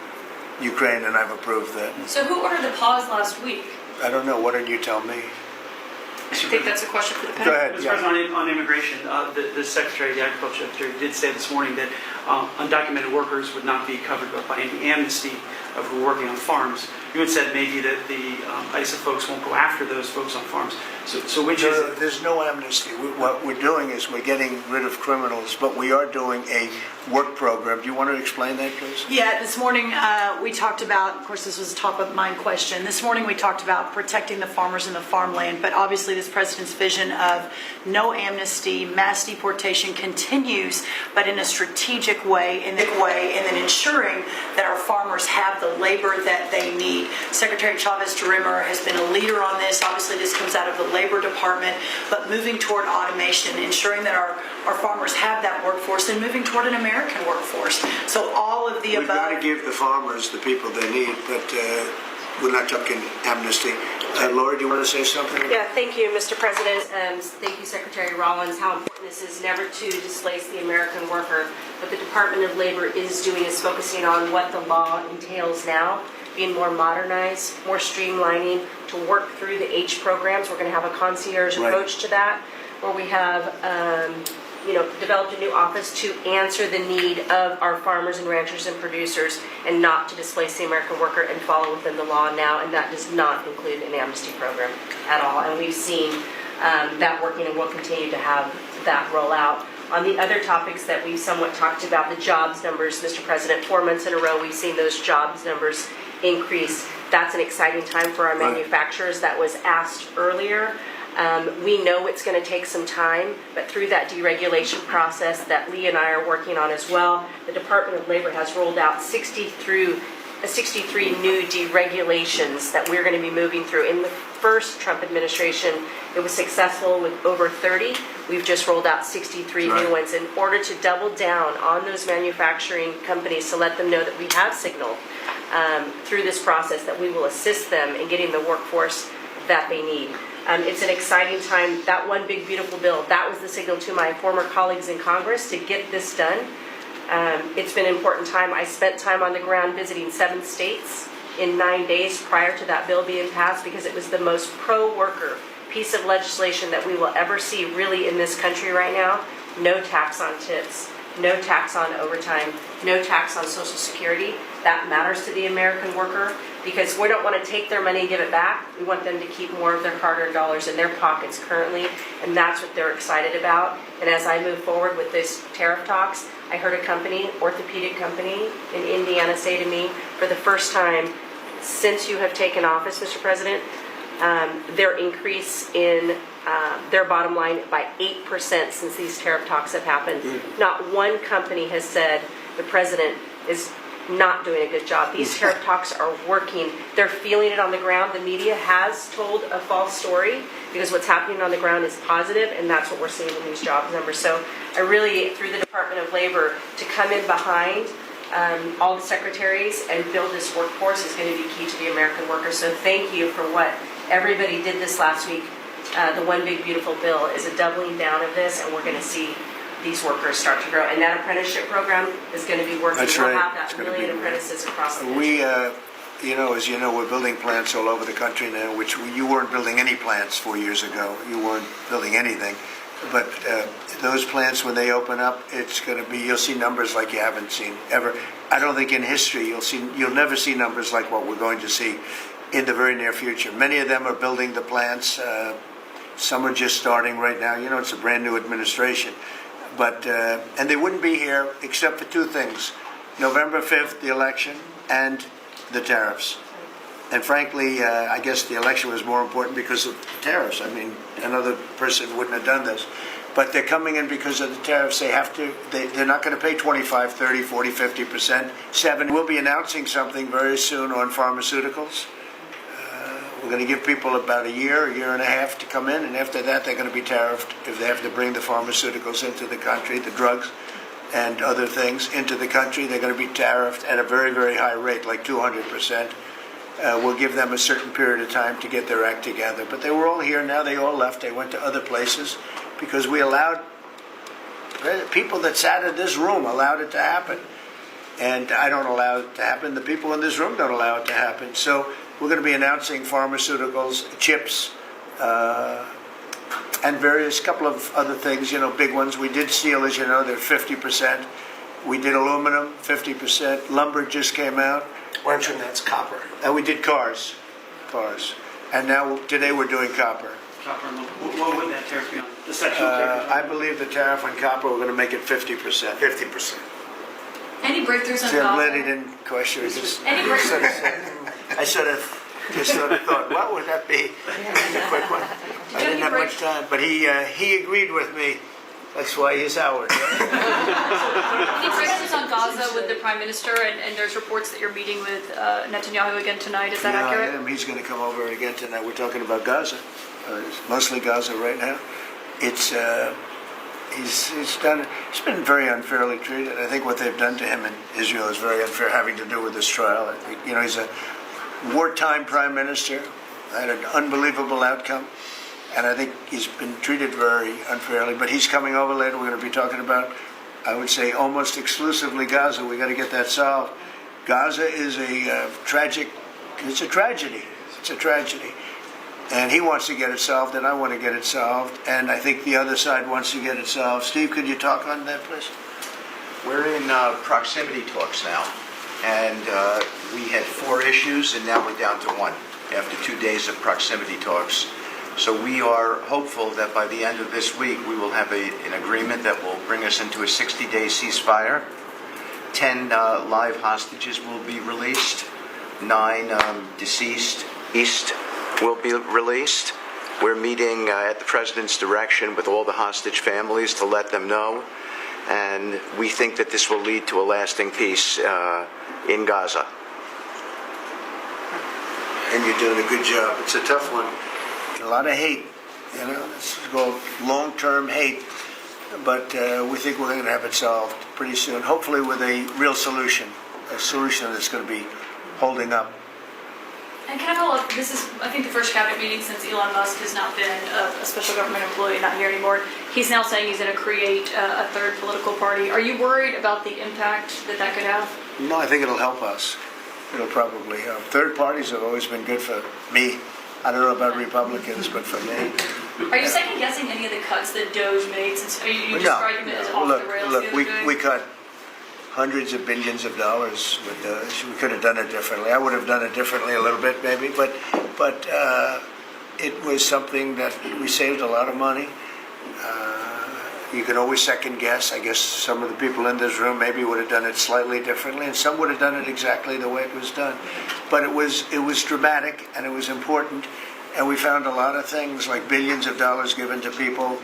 Ukraine, and I've approved that. So who ordered the pause last week? I don't know. Why don't you tell me? I think that's a question for the Go panel. ahead. Mr. President, on immigration, the Secretary of the Agriculture did say this morning that undocumented workers would not be covered by any amnesty who are working on farms. You had said maybe that the ISA folks won't go after those folks on farms. So which is it? There's no amnesty. What we're doing is we're getting rid of criminals, but we are doing a work program. Do you want to explain that, please? Yeah, this morning we talked about, of course, this was a top-of-mind question. This morning we talked about protecting the farmers and the farmland, but obviously this president's vision of no amnesty, mass deportation continues, but in a strategic way, and then ensuring that our farmers have the labor that they need. Secretary Chavez-Durimer has been a leader on this. Obviously, this comes out of the Labor Department, but moving toward automation, ensuring that our farmers have that workforce, and moving toward an American workforce. So all of the We've above. got to give the farmers the people they need, but we're not talking amnesty. Laura, do you want to say something? Yeah, thank you, Mr. President. Thank you, Secretary Rollins. How important this is never to displace the American worker. What the Department of Labor is doing is focusing on what the law entails now, being more modernized, more streamlining, to work through the H programs. We're going to have a concierge approach to that, where we have developed a new office to answer the need of our farmers and ranchers and producers, and not to displace the American worker and follow within the law now. And that does not include an amnesty program at all. And we've seen that working, and we'll continue to have that roll out. On the other topics that we've somewhat talked about, the jobs numbers, Mr. President, 4 months in a row we've seen those jobs numbers increase. That's an exciting time for our manufacturers. That was asked earlier. We know it's going to take some time, but through that deregulation process that Lee and I are working on as well, the Department of Labor has rolled out 63 new deregulations that we're going to be moving through. In the first Trump administration, it was successful with over 30. We've just rolled out 63 new ones in order to double down on those manufacturing companies, to let them know that we have signaled through this process that we will assist them in getting the workforce that they need. It's an exciting time. That one big beautiful bill, that was the signal to my former colleagues in Congress to get this done. It's been an important time. I spent time on the ground visiting 7 states in 9 days prior to that bill being passed, because it was the most pro-worker piece of legislation that we will ever see really in this country right now. No tax on tips. no tax on overtime, no tax on Social Security. That matters to the American worker because we don't want to take their money and give it back. We want them to keep more of their hard-earned dollars in their pockets currently, and that's what they're excited about. And as I move forward with this tariff talks, I heard a company, orthopedic company in Indiana, say to me, for the first time since you have taken office, Mr. President, their increase in their bottom line by 8% since these tariff talks have happened. Not one company has said the president is not doing a good job. These tariff talks are working. They're feeling it on the ground. The media has told a false story because what's happening on the ground is positive, and that's what we're seeing in these jobs numbers. So I really, through the Department of Labor, to come in behind all the secretaries and build this workforce is going to be key to the American worker. So thank you for what everybody did this last week. The One Big Beautiful Bill is a doubling down of this, and we're going to see these workers start to grow. And that apprenticeship program is going to be working. That's we'll right. have that million apprentices across the country. We, as you know, we're building plants all over the country now, which you weren't building any plants 4 years ago. You weren't building anything. But those plants, when they open up, it's going to be, you'll see numbers like you haven't seen ever. I don't think in history you'll never see numbers like what we're going to see in the very near future. Many of them are building the plants. Some are just starting right now. You know, it's a brand new administration. But and they wouldn't be here except for two things: November 5th, the election, and the tariffs. And frankly, I guess the election was more important because of the tariffs. I mean, another person wouldn't have done this. But they're coming in because of the tariffs. They have to. They're not going to pay 25, 30, 40, 50%. 7. We'll be announcing something very soon on pharmaceuticals. We're going to give people about a year and a half to come in, and after that they're going to be tariffed if they have to bring the pharmaceuticals into the country, the drugs and other things into the country. They're going to be tariffed at a very, very high rate, like 200%. We'll give them a certain period of time to get their act together. But they were all here. Now they all left. They went to other places because we allowed people that sat in this room allowed it to happen. And I don't allow it to happen. The people in this room don't allow it to happen. So we're going to be announcing pharmaceuticals, chips, and various couple of other things, you know, big ones. We did steel, as you know, they're 50%. We did aluminum, 50%. Lumber just came out. Mention that's copper. And we did cars. And now, today we're doing copper. Copper and aluminum. What would that tariff be on? The sectional tariff? I believe the tariff on copper, we're going to make it 50%. 50%. Any breakthroughs on See, I'm Gaza? glad he didn't question it. Any breakthroughs? I sort of thought, what would that be? It's a quick one. I didn't have much time, but he agreed with me. That's why he's Howard. Any breakthroughs on Gaza with the Prime Minister, and there's reports that you're meeting with Netanyahu again tonight. Is that accurate? I am. He's going to come over again tonight. We're talking about Gaza, mostly Gaza right now. It's he's been very unfairly treated. I think what they've done to him in Israel is very unfair, having to do with this trial. You know, he's a wartime prime minister, had an unbelievable outcome, and I think he's been treated very unfairly. But he's coming over later. We're going to be talking about, I would say, almost exclusively Gaza. We got to get that solved. Gaza is a tragic. It's a tragedy. It's a tragedy. And he wants to get it solved, and I want to get it solved, and I think the other side wants to get it solved. Steve, could you talk on that, please? We're in proximity talks now, and we had 4 issues, and now we're down to 1 after 2 days of proximity talks. So we are hopeful that by the end of this week, we will have an agreement that will bring us into a 60-day ceasefire. 10 live hostages will be released. 9 deceased will be released. We're meeting at the president's direction with all the hostage families to let them know. And we think that this will lead to a lasting peace in Gaza. And you're doing a good job. It's a tough one. A lot of hate. You know, it's called long-term hate. But we think we're going to have it solved pretty soon, hopefully with a real solution, a solution that's going to be holding up. And can I follow up? This is, I think, the first cabinet meeting since Elon Musk has not been a special government employee, not here anymore. He's now saying he's going to create a third political party. Are you worried about the impact that could have? No, I think it'll help us. It'll probably help. Third parties have always been good for me. I don't know about Republicans, but for me. Are you second guessing any of the cuts that DOJ made? Since you described it as off the rails the other day? We cut hundreds of billions of dollars with those. We could have done it differently. I would have done it differently a little bit, maybe, but it was something that we saved a lot of money. You can always second guess. I guess some of the people in this room maybe would have done it slightly differently, and some would have done it exactly the way it was done. But it was dramatic, and it was important, and we found a lot of things like billions of dollars given to people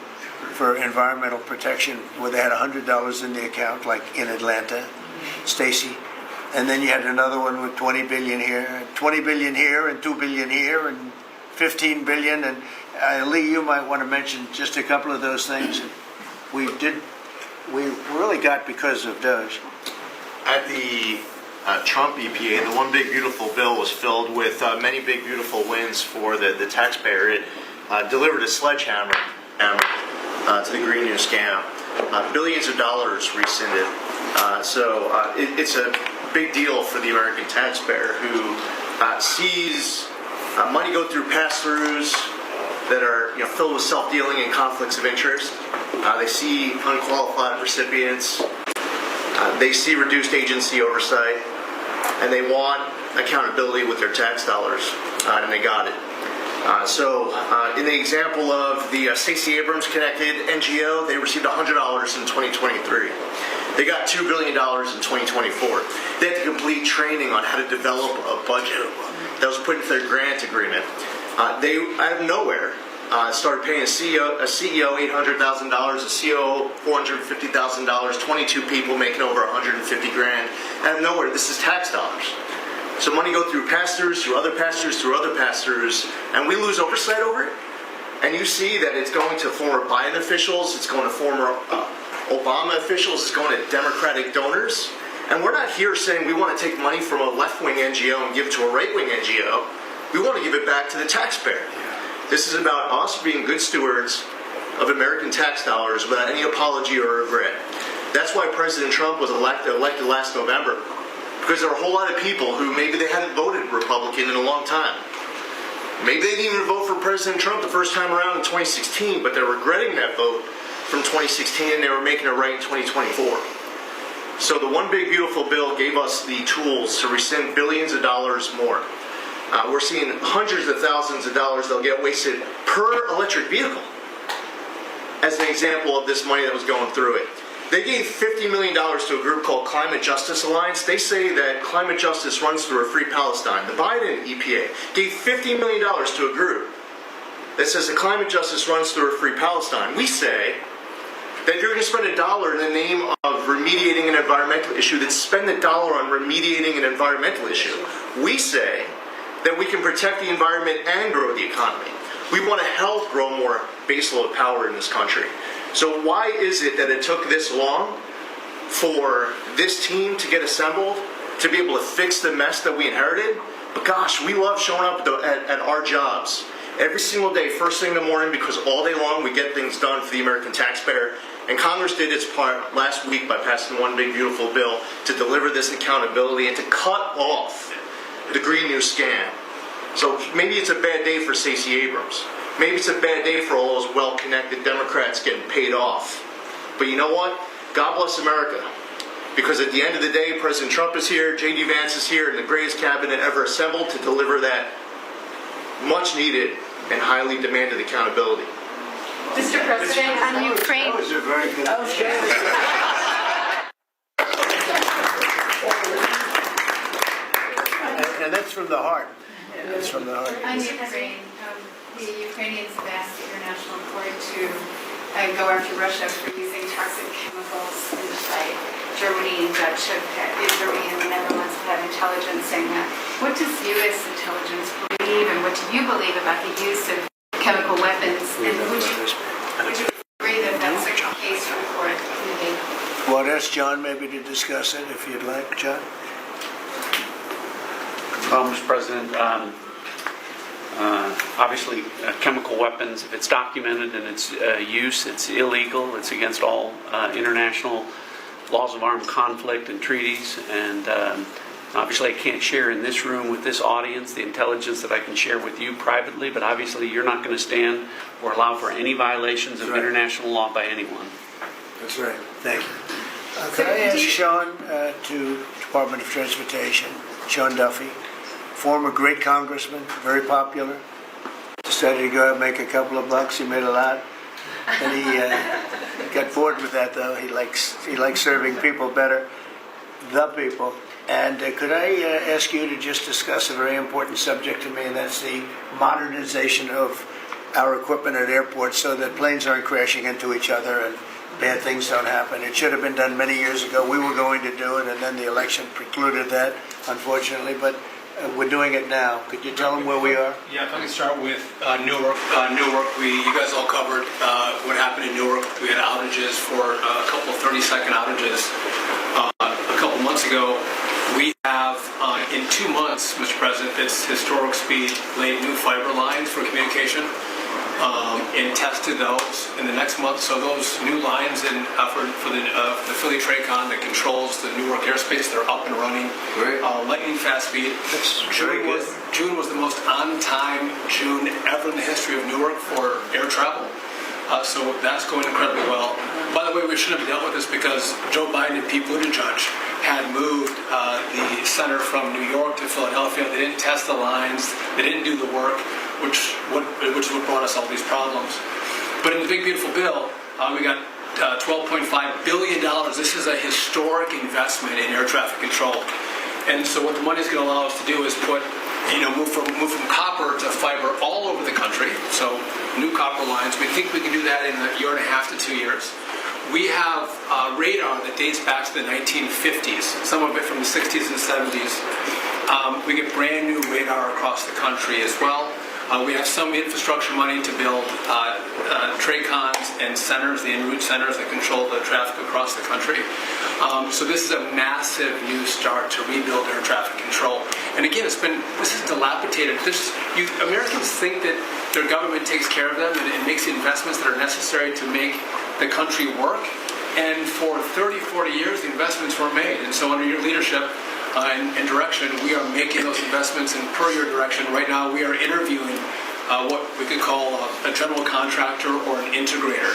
for environmental protection where they had $100 in the account, like in Atlanta, Stacy. And then you had another one with $20 billion here, $20 billion here, and $2 billion here, and $15 billion. And Lee, you might want to mention just a couple of those things. We really got because of DOJ. At the Trump EPA, the one big beautiful bill was filled with many big beautiful wins for the taxpayer. It delivered a sledgehammer to the Green New scam. Billions of dollars rescinded. So it's a big deal for the American taxpayer who sees money go through pass-throughs that are filled with self-dealing and conflicts of interest. They see unqualified recipients. They see reduced agency oversight, and they want accountability with their tax dollars, and they got it. So in the example of the Stacey Abrams connected NGO, they received $100 in 2023. They got $2 billion in 2024. They had to complete training on how to develop a budget that was put into their grant agreement. They, out of nowhere, started paying a CEO $800,000, a COO $450,000, 22 people making over $150,000. Out of nowhere, this is tax dollars. So money go through pass-throughs, through other pass-throughs, through other pass-throughs, and we lose oversight over it. And you see that it's going to former Biden officials, it's going to former Obama officials, it's going to Democratic donors. And we're not here saying we want to take money from a left-wing NGO and give it to a right-wing NGO. We want to give it back to the taxpayer. This is about us being good stewards of American tax dollars without any apology or regret. That's why President Trump was elected last November. Because there are a whole lot of people who maybe they hadn't voted Republican in a long time. Maybe they didn't even vote for President Trump the first time around in 2016, but they're regretting that vote from 2016 and they were making it right in 2024. So the one big beautiful bill gave us the tools to rescind billions of dollars more. We're seeing hundreds of thousands of dollars that'll get wasted per electric vehicle as an example of this money that was going through it. They gave $50 million to a group called Climate Justice Alliance. They say that climate justice runs through a free Palestine. The Biden EPA gave $50 million to a group that says that climate justice runs through a free Palestine. We say that if you're going to spend $1 in the name of remediating an environmental issue, then spend $1 on remediating an environmental issue. We say that we can protect the environment and grow the economy. We want to help grow more baseload power in this country. So why is it that it took this long for this team to get assembled, to be able to fix the mess that we inherited? But gosh, we love showing up at our jobs every single day, first thing in the morning, because all day long we get things done for the American taxpayer. And Congress did its part last week by passing one big beautiful bill to deliver this accountability and to cut off the Green New scam. So maybe it's a bad day for Stacey Abrams. Maybe it's a bad day for all those well-connected Democrats getting paid off. But you know what? God bless America. Because at the end of the day, President Trump is here, J.D. Vance is here, and the greatest cabinet ever assembled to deliver that much-needed and highly demanded accountability. Mr. President, on Ukraine. That was a very good. And that's from the heart. That's from the heart. On Ukraine, the Ukrainians have asked the International Court to go after Russia for using toxic chemicals in the fight. Germany and Germany and the Netherlands have had intelligence saying that. What does U.S. intelligence believe, and what do you believe about the use of chemical weapons? And would you agree that that's a case for the court in the Hague? Well, I'd ask John maybe to discuss it if you'd like, John. Well, Mr. President, obviously chemical weapons, if it's documented in its use, it's illegal. It's against all international laws of armed conflict and treaties. And Obviously, I can't share in this room with this audience the intelligence that I can share with you privately, but obviously you're not going to stand or allow for any violations of international law by anyone. That's right. Thank you. Could I ask Sean to Department of Transportation, Sean Duffy, former great congressman, very popular, decided to go out and make a couple of bucks. He made a lot. And he got bored with that, though. He likes serving people better, the people. And could I ask you to just discuss a very important subject to me, and that's the modernization of our equipment at airports so that planes aren't crashing into each other and bad things don't happen. It should have been done many years ago. We were going to do it, and then the election precluded that, unfortunately. But we're doing it now. Could you tell them where we are? Yeah, if I can start with Newark. You guys all covered what happened in Newark. We had outages for a couple of 30-second outages a couple months ago. We have, in 2 months, Mr. President, it's historic speed, laid new fiber lines for communication and tested those in the next month. So those new lines for the Philly Tracon that controls the Newark airspace, they're up and running. Lightning fast speed. June was the most on-time June ever in the history of Newark for air travel. So that's going incredibly well. By the way, we shouldn't have dealt with this because Joe Biden and Pete Buttigieg had moved the center from New York to Philadelphia. They didn't test the lines. They didn't do the work, which is what brought us all these problems. But in the big, beautiful bill, we got $12.5 billion. This is a historic investment in air traffic control. And so what the money is going to allow us to do is move from copper to fiber all over the country. So new copper lines. We think we can do that in a year and a half to 2 years. We have radar that dates back to the 1950s, some of it from the 60s and 70s. We get brand new radar across the country as well. We have some infrastructure money to build TRACONs and centers, the en route centers that control the traffic across the country. So this is a massive new start to rebuild air traffic control. And again, this is dilapidated. Americans think that their government takes care of them and makes the investments that are necessary to make the country work. And for 30, 40 years, the investments were made. And so under your leadership and direction, we are making those investments. And per your direction, right now we are interviewing what we could call a general contractor or an integrator.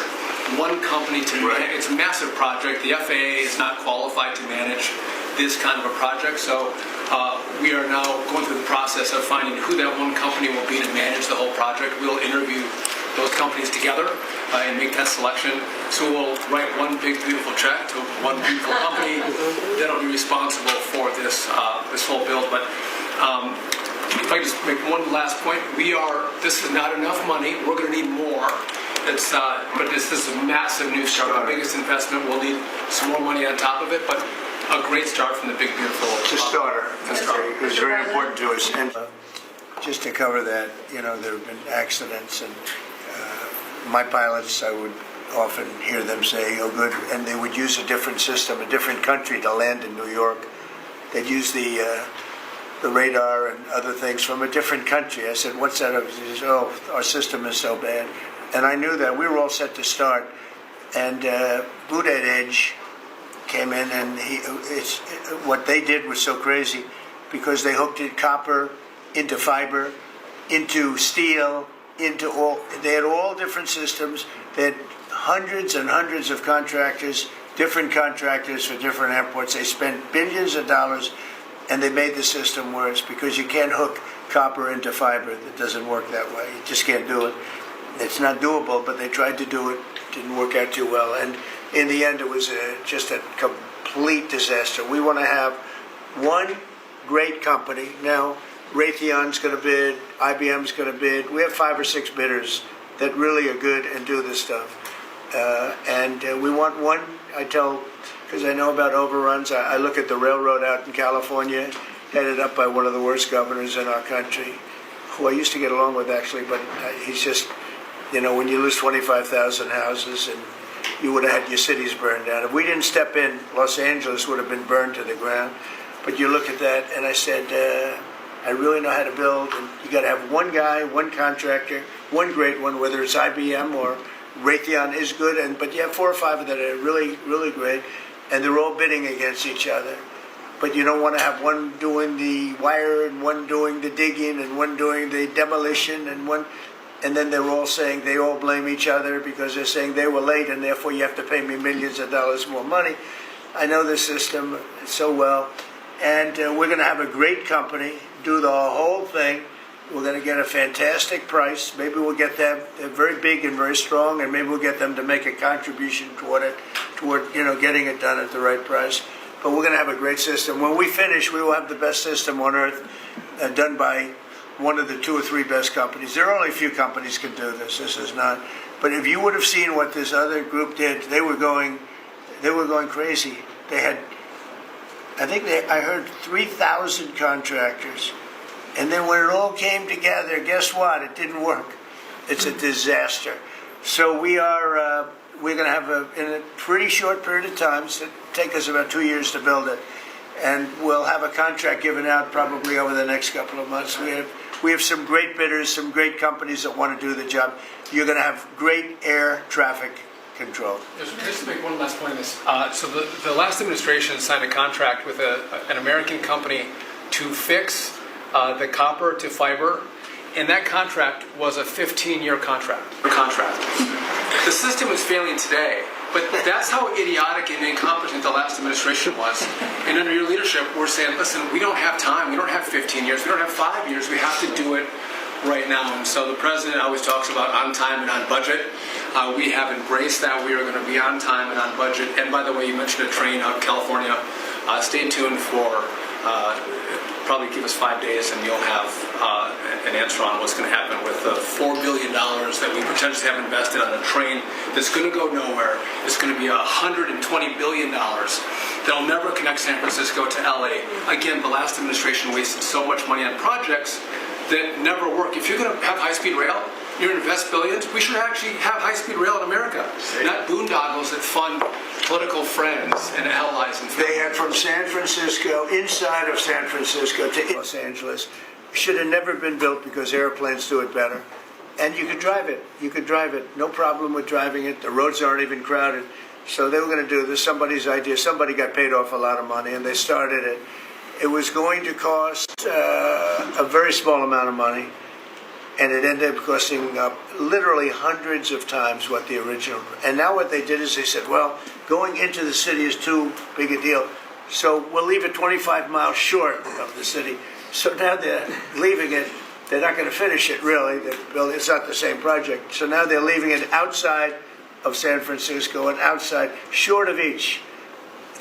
One company to manage. It's a massive project. The FAA is not qualified to manage this kind of a project. So we are now going through the process of finding who that one company will be to manage the whole project. We'll interview those companies together and make that selection. So we'll write one big, beautiful check to one beautiful company that'll be responsible for this whole build. But if I just make one last point, this is not enough money. We're going to need more. But this is a massive new start. The biggest investment. We'll need some more money on top of it, but a great start from the big, beautiful. It's a starter. It's very important to us. And just to cover that, there have been accidents, and my pilots, I would often hear them say, "Oh, good," and they would use a different system, a different country to land in New York. They'd use the radar and other things from a different country. I said, "What's that?" He says, "Oh, our system is so bad." And I knew that. We were all set to start. And Buttigieg came in, and what they did was so crazy because they hooked in copper into fiber, into steel, they had all different systems. They had hundreds and hundreds of contractors, different contractors for different airports. They spent billions of dollars, and they made the system worse because you can't hook copper into fiber. It doesn't work that way. You just can't do it. It's not doable, but they tried to do it. Didn't work out too well. And in the end, it was just a complete disaster. We want to have one great company. Now, Raytheon's going to bid, IBM's going to bid. We have 5 or 6 bidders that really are good and do this stuff. And we want one, because I know about overruns. I look at the railroad out in California, headed up by one of the worst governors in our country, who I used to get along with, actually, but he's just, when you lose 25,000 houses and you would have had your cities burned down. If we didn't step in, Los Angeles would have been burned to the ground. But you look at that, and I said, I really know how to build, and you got to have one guy, one contractor, one great one, whether it's IBM or Raytheon is good, but you have 4 or 5 that are really, really great, and they're all bidding against each other. but you don't want to have one doing the wire and one doing the digging and one doing the demolition and then they're all saying they all blame each other because they're saying they were late and therefore you have to pay me millions of dollars more money. I know the system so well, and we're going to have a great company do the whole thing. We're going to get a fantastic price. Maybe we'll get them. They're very big and very strong, and maybe we'll get them to make a contribution toward getting it done at the right price. But we're going to have a great system. When we finish, we will have the best system on earth, done by one of the 2 or 3 best companies. There are only a few companies can do this. This is not. But if you would have seen what this other group did, they were going crazy. They had, I heard 3,000 contractors. And then when it all came together, guess what? It didn't work. It's a disaster. So we're going to have in a pretty short period of time, it'll take us about 2 years to build it, and we'll have a contract given out probably over the next couple of months. We have some great bidders, some great companies that want to do the job. You're going to have great air traffic control. Just to make one last point on this. So the last administration signed a contract with an American company to fix the copper to fiber, and that contract was a 15-year contract. The system is failing today, but that's how idiotic and incompetent the last administration was. And under your leadership, we're saying, listen, we don't have time. We don't have 15 years. We don't have 5 years. We have to do it right now. And so the president always talks about on time and on budget. We have embraced that. We are going to be on time and on budget. And by the way, you mentioned a train out in California. Stay tuned for probably give us 5 days and you'll have an answer on what's going to happen with the $4 billion that we potentially have invested on a train that's going to go nowhere. It's going to be $120 billion that'll never connect San Francisco to LA. Again, the last administration wasted so much money on projects that never work. If you're going to have high-speed rail, you're going to invest billions. We should actually have high-speed rail in America, not boondoggles that fund political friends and allies. And they had from San Francisco, inside of San Francisco to Los Angeles. Should have never been built because airplanes do it better. And you could drive it. You could drive it. No problem with driving it. The roads aren't even crowded. So they were going to do this. Somebody's idea. Somebody got paid off a lot of money, and they started it. It was going to cost a very small amount of money, and it ended up costing literally hundreds of times what the original. And now what they did is they said, well, going into the city is too big a deal, so we'll leave it 25 miles short of the city. So now they're leaving it. They're not going to finish it, really. It's not the same project. So now they're leaving it outside of San Francisco and outside, short of each.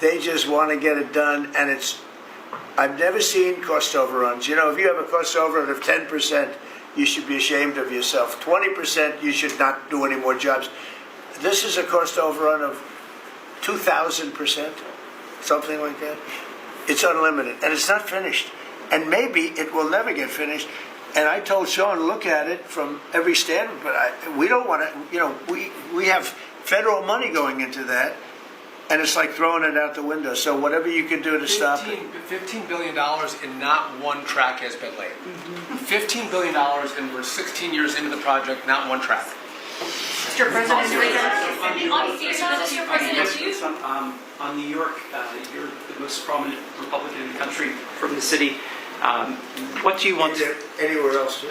They just want to get it done, and I've never seen cost overruns. You know, if you have a cost overrun of 10%, you should be ashamed of yourself. 20%, you should not do any more jobs. This is a cost overrun of 2,000%, something like that. It's unlimited, and it's not finished. And maybe it will never get finished. And I told Sean, look at it from every standpoint, but we don't want to, we have federal money going into that, and it's like throwing it out the window. So whatever you can do to stop it. $15 billion and not one track has been laid. $15 billion and we're 16 years into the project, not one track. Mr. President, on New York, you're the most prominent Republican in the country from the city. What do you want to... Anywhere else?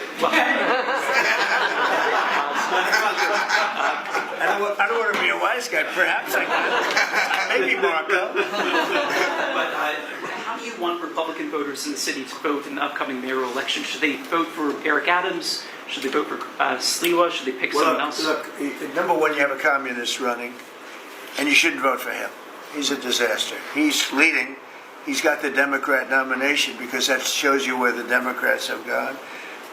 I don't want to be a wise guy. Perhaps I could. Maybe Marco. But how do you want Republican voters in the city to vote in the upcoming mayoral election? Should they vote for Eric Adams? Should they vote for Sliwa? Should they pick someone else? Look, number one, you have a communist running, and you shouldn't vote for him. He's a disaster. He's leading. He's got the Democrat nomination because that shows you where the Democrats have gone.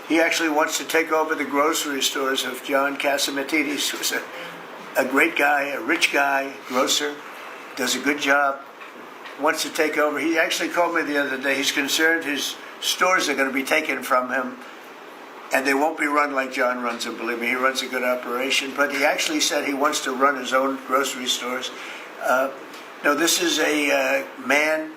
He actually wants to take over the grocery stores of John Catsimatidis, who's a great guy, a rich guy, grocer, does a good job, wants to take over. He actually called me the other day. He's concerned his stores are going to be taken from him, and they won't be run like John runs them. Believe me, he runs a good operation. But he actually said he wants to run his own grocery stores. No, this is a man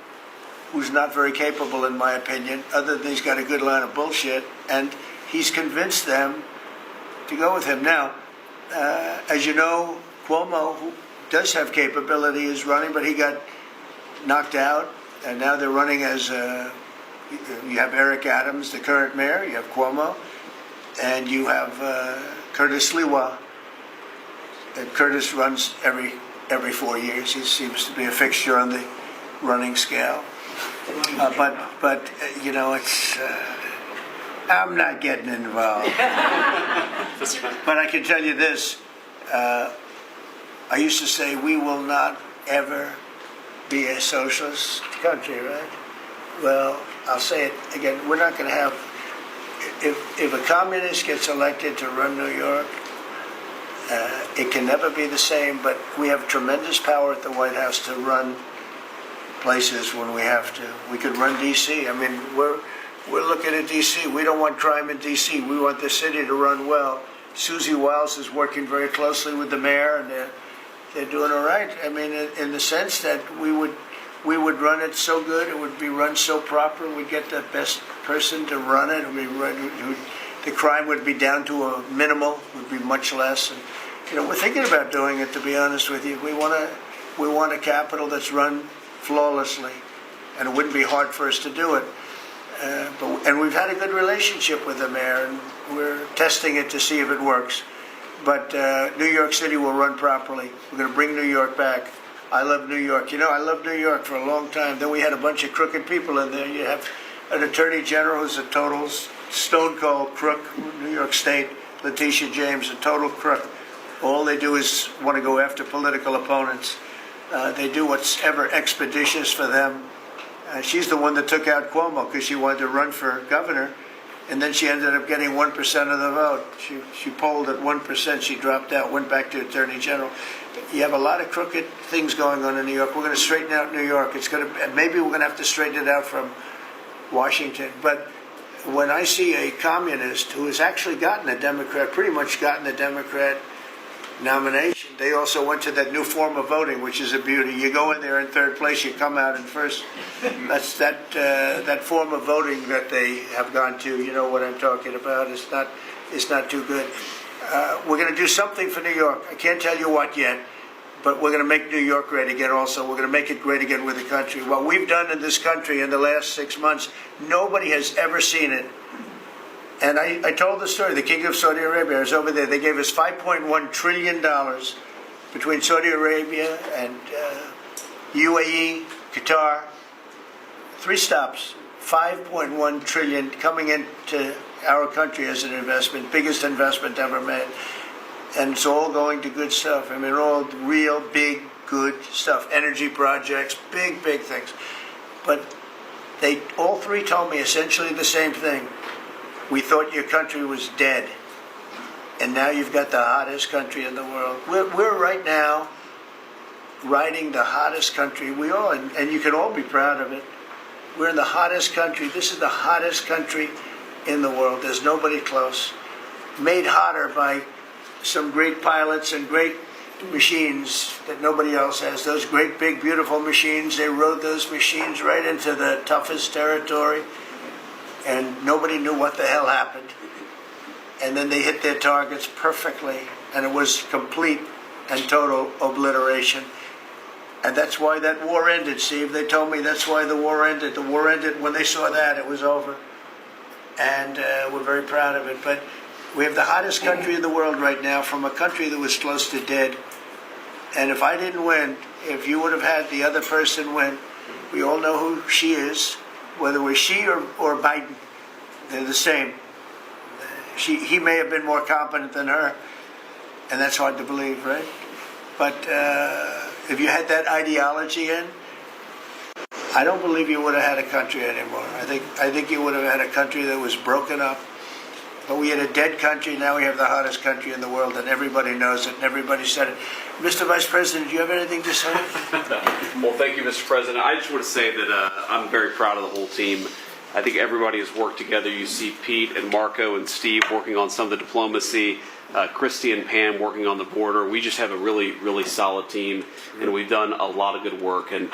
who's not very capable, in my opinion, other than he's got a good line of bullshit, and he's convinced them to go with him. Now, as you know, Cuomo, who does have capability, is running, but he got knocked out. And now they're running as, you have Eric Adams, the current mayor, you have Cuomo, and you have Curtis Lewa. And Curtis runs every 4 years. He seems to be a fixture on the running scale. But you know, it's I'm not getting involved. But I can tell you this: I used to say we will not ever be a socialist country, right? Well, I'll say it again: we're not going to have. If a communist gets elected to run New York, it can never be the same. But we have tremendous power at the White House to run places when we have to. We could run D.C. I mean, we're looking at D.C. We don't want crime in D.C. We want the city to run well. Susie Wiles is working very closely with the mayor, and they're doing all right. I mean, in the sense that we would run it so good, it would be run so proper. We'd get the best person to run it. The crime would be down to a minimal, would be much less. And you know, we're thinking about doing it. To be honest with you, we want a capital that's run flawlessly, and it wouldn't be hard for us to do it. And we've had a good relationship with the mayor, and we're testing it to see if it works. But New York City will run properly. We're going to bring New York back. I love New York. You know, I loved New York for a long time. Then we had a bunch of crooked people in there. You have an attorney general who's a total stone cold crook, New York State, Letitia James, a total crook. All they do is want to go after political opponents. They do what's ever expeditious for them. She's the one that took out Cuomo because she wanted to run for governor, and then she ended up getting 1% of the vote. She polled at 1%. She dropped out, went back to attorney general. You have a lot of crooked things going on in New York. We're going to straighten out New York. Maybe we're going to have to straighten it out from Washington. But when I see a communist who has actually gotten a Democrat, pretty much gotten a Democrat nomination, they also went to that new form of voting, which is a beauty. You go in there in third place, you come out in first. That's that form of voting that they have gone to. You know what I'm talking about. It's not too good. We're going to do something for New York. I can't tell you what yet, but we're going to make New York great again also. We're going to make it great again with the country. What we've done in this country in the last 6 months, nobody has ever seen it. And I told the story. The King of Saudi Arabia is over there. They gave us $5.1 trillion between Saudi Arabia and UAE, Qatar. 3 stops. $5.1 trillion coming into our country as an investment, biggest investment ever made. And it's all going to good stuff. I mean, all real big, good stuff. Energy projects, big things. But they all 3 told me essentially the same thing. We thought your country was dead, and now you've got the hottest country in the world. We're right now riding the hottest country. We all, and you can all be proud of it. We're in the hottest country. This is the hottest country in the world. There's nobody close. Made hotter by some great pilots and great machines that nobody else has. Those great, big, beautiful machines, they rode those machines right into the toughest territory. And nobody knew what the hell happened. And then they hit their targets perfectly, and it was complete and total obliteration. And that's why that war ended, Steve. They told me that's why the war ended. The war ended when they saw that, it was over. And we're very proud of it. But we have the hottest country in the world right now, from a country that was close to dead. And if I didn't win, if you would have had the other person win, we all know who she is. Whether it was she or Biden, they're the same. He may have been more competent than her, and that's hard to believe, right? But if you had that ideology in, I don't believe you would have had a country anymore. I think you would have had a country that was broken up. But we had a dead country. Now we have the hottest country in the world, and everybody knows it, and everybody said it. Mr. Vice President, do you have anything to say? Well, thank you, Mr. President. I just want to say that I'm very proud of the whole team. I think everybody has worked together. You see Pete and Marco and Steve working on some of the diplomacy, Christy and Pam working on the border. We just have a really solid team, and we've done a lot of good work. And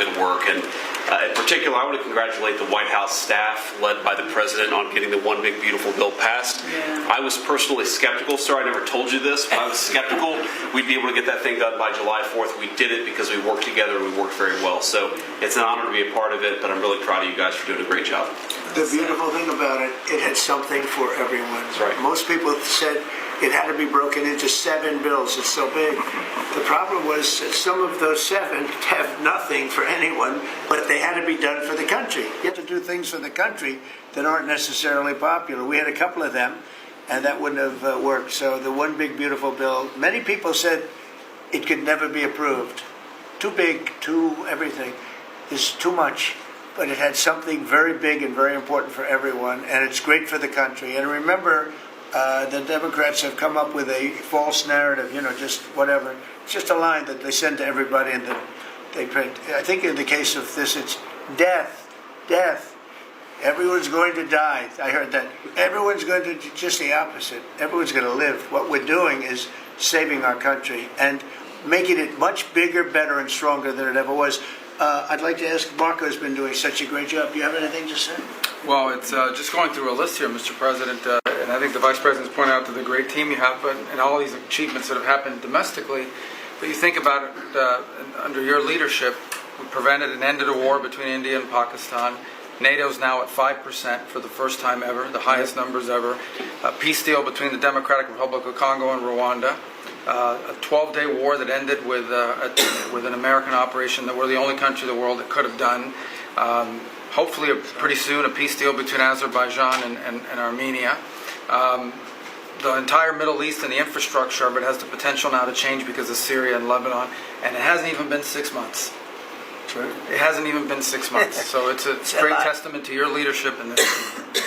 In particular, I want to congratulate the White House staff, led by the President, on getting the One Big Beautiful Bill passed. I was personally skeptical, sir. I never told you this, but I was skeptical we'd be able to get that thing done by July 4th. We did it because we worked together and we worked very well. So it's an honor to be a part of it, but I'm really proud of you guys for doing a great job. The beautiful thing about it, it had something for everyone. That's right. Most people said it had to be broken into 7 bills. It's so big. The problem was that some of those 7 have nothing for anyone, but they had to be done for the country. You have to do things for the country that aren't necessarily popular. We had a couple of them, and that wouldn't have worked. So the One Big Beautiful Bill, many people said it could never be approved. Too big, too everything. Is too much. But it had something very big and very important for everyone, and it's great for the country. And remember, the Democrats have come up with a false narrative, just whatever. It's just a line that they send to everybody and that they print. I think in the case of this, it's death, death. Everyone's going to die. I heard that. Everyone's going to, just the opposite. Everyone's going to live. What we're doing is saving our country and making it much bigger, better, and stronger than it ever was. I'd like to ask, Marco's been doing such a great job. Do you have anything to say? Well, it's just going through a list here, Mr. President, and I think the Vice President's pointed out to the great team you have, and all these achievements that have happened domestically. But you think about it, under your leadership, we prevented and ended a war between India and Pakistan. NATO's now at 5% for the first time ever, the highest numbers ever. A peace deal between the Democratic Republic of Congo and Rwanda. A 12-day war that ended with an American operation that we're the only country in the world that could have done. Hopefully, pretty soon, a peace deal between Azerbaijan and Armenia. The entire Middle East and the infrastructure of it has the potential now to change because of Syria and Lebanon, and it hasn't even been 6 months. It hasn't even been 6 months, so it's a great testament to your leadership in this.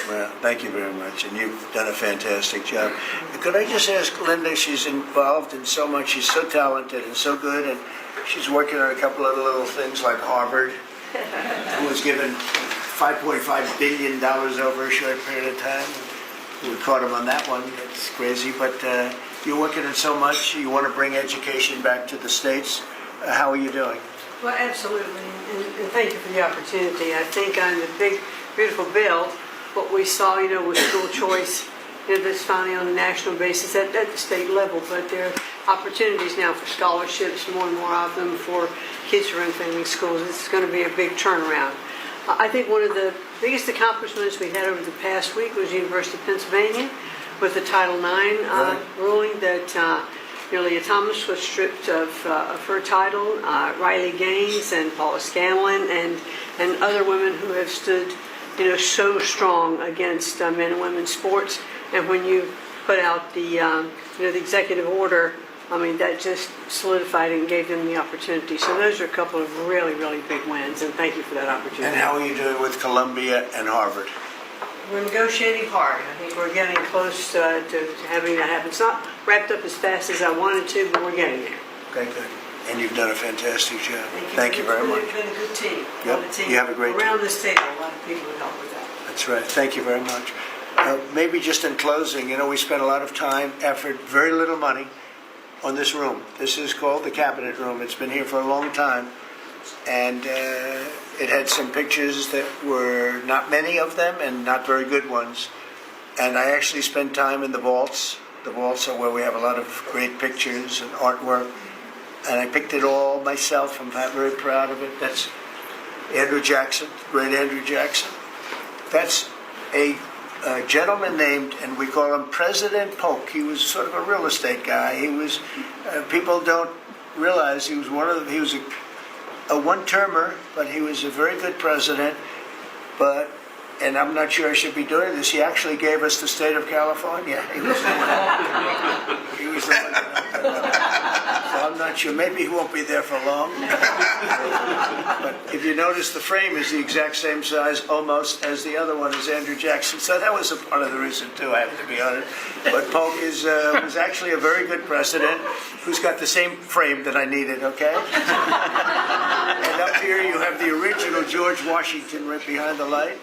Well, thank you very much, and you've done a fantastic job. Could I just ask Linda, she's involved in so much, she's so talented and so good, and she's working on a couple of little things like Harvard, who was given $5.5 billion over a short period of time. We caught him on that one, it's crazy, but you're working on so much, you want to bring education back to the States. How are you doing? Well, absolutely, and thank you for the opportunity. I think on the big, beautiful bill, what we saw, was school choice, that's finally on a national basis at the state level, but there are opportunities now for scholarships, more and more of them for kids who are in failing schools. It's going to be a big turnaround. I think one of the biggest accomplishments we had over the past week was the University of Pennsylvania with the Title IX ruling that Leah Thomas was stripped of her title, Riley Gaines and Paula Scanlon and other women who have stood, so strong against men and women's sports. And when you put out the executive order, that just solidified it and gave them the opportunity. So those are a couple of really, really big wins, and thank you for that opportunity. And how are you doing with Columbia and Harvard? We're negotiating hard. I think we're getting close to having that happen. It's not wrapped up as fast as I wanted to, but we're getting there. Okay, good. And you've done a fantastic job. Thank you very much. It's been a good team. Yep. You have a great team. Around this table, a lot of people have helped with that. That's right. Thank you very much. Maybe just in closing, we spent a lot of time, effort, very little money on this room. This is called the Cabinet Room. It's been here for a long time. And it had some pictures that were not many of them and not very good ones. And I actually spent time in the vaults. The vaults are where we have a lot of great pictures and artwork. And I picked it all myself. I'm very proud of it. That's Andrew Jackson, great Andrew Jackson. That's a gentleman named, and we call him President Polk. He was sort of a real estate guy. He was, people don't realize he was he was a one-termer, but he was a very good president. But, and I'm not sure I should be doing this, he actually gave us the state of California. He was the one. He was the one. So I'm not sure. Maybe he won't be there for long. But if you notice, the frame is the exact same size, almost, as the other one is Andrew Jackson. So that was a part of the reason, too, I have to be honest. But Polk was actually a very good president who's got the same frame that I needed, okay? And up here you have the original George Washington right behind the light.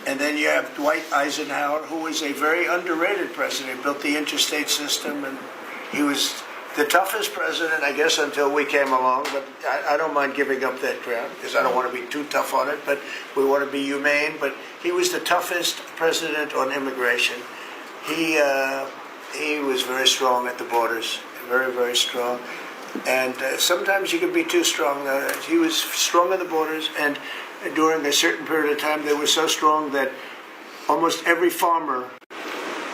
And then you have Dwight Eisenhower, who was a very underrated president. He built the interstate system, and he was the toughest president, I guess, until we came along, but I don't mind giving up that crown because I don't want to be too tough on it, but we want to be humane. But he was the toughest president on immigration. He was very strong at the borders, very, very strong. And sometimes you can be too strong. He was strong at the borders, and during a certain period of time, they were so strong that almost every farmer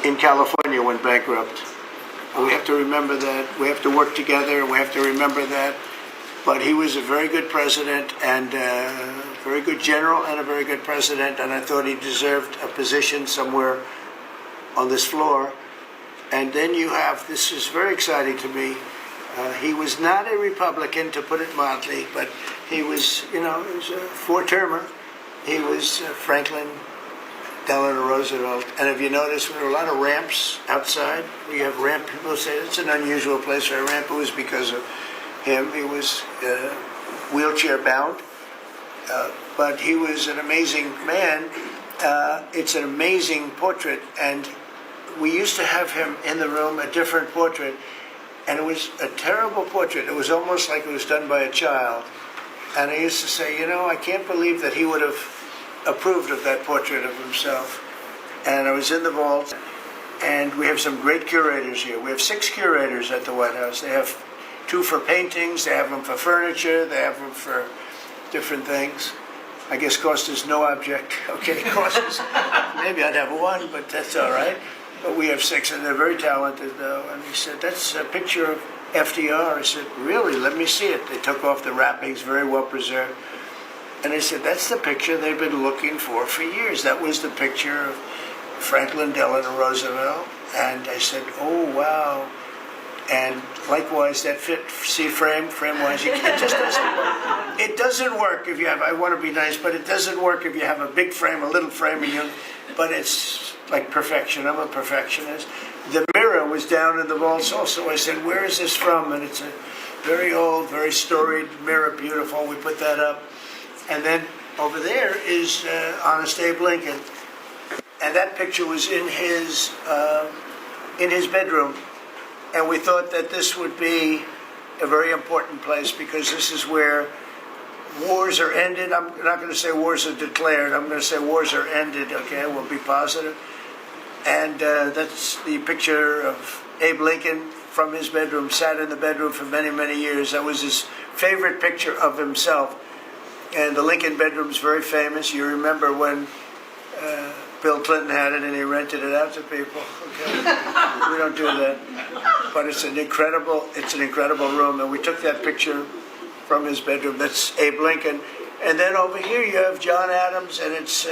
in California went bankrupt. We have to remember that. We have to work together, and we have to remember that. But he was a very good president, and a very good general, and a very good president, and I thought he deserved a position somewhere on this floor. And then you have, this is very exciting to me, he was not a Republican, to put it mildly, but he was, he was a four-termer. He was Franklin Delano Roosevelt. And if you notice, there were a lot of ramps outside. We have ramp. People say it's an unusual place for a ramp. It was because of him. He was wheelchair-bound, but he was an amazing man. It's an amazing portrait, and we used to have him in the room, a different portrait, and it was a terrible portrait. It was almost like it was done by a child. And I used to say, I can't believe that he would have approved of that portrait of himself. And I was in the vault, and we have some great curators here. We have 6 curators at the White House. They have 2 for paintings, they have them for furniture, they have them for different things. I guess cost is no object. Okay, cost is, maybe I'd have 1, but that's all right. But we have 6, and they're very talented, though. And he said, that's a picture of FDR. I said, really? Let me see it. They took off the wrappings, very well preserved. And I said, that's the picture they've been looking for years. That was the picture of Franklin Delano Roosevelt. And I said, oh, wow. And likewise, that fit, see, frame-wise, it just doesn't work. It doesn't work if you have, I want to be nice, but it doesn't work if you have a big frame, a little frame, but it's like perfection. I'm a perfectionist. The mirror was down in the vaults also. I said, where is this from? And it's a very old, very storied mirror, beautiful. We put that up. And then over there is Honest Abe Lincoln. And that picture was in his bedroom. And we thought that this would be a very important place because this is where wars are ended. I'm not going to say wars are declared. I'm going to say wars are ended, okay? We'll be positive. And that's the picture of Abe Lincoln from his bedroom, sat in the bedroom for many, many years. That was his favorite picture of himself. And the Lincoln bedroom's very famous. You remember when Bill Clinton had it and he rented it out to people. Okay? We don't do that. But it's an incredible room. And we took that picture from his bedroom. That's Abe Lincoln. And then over here you have John Adams, and it's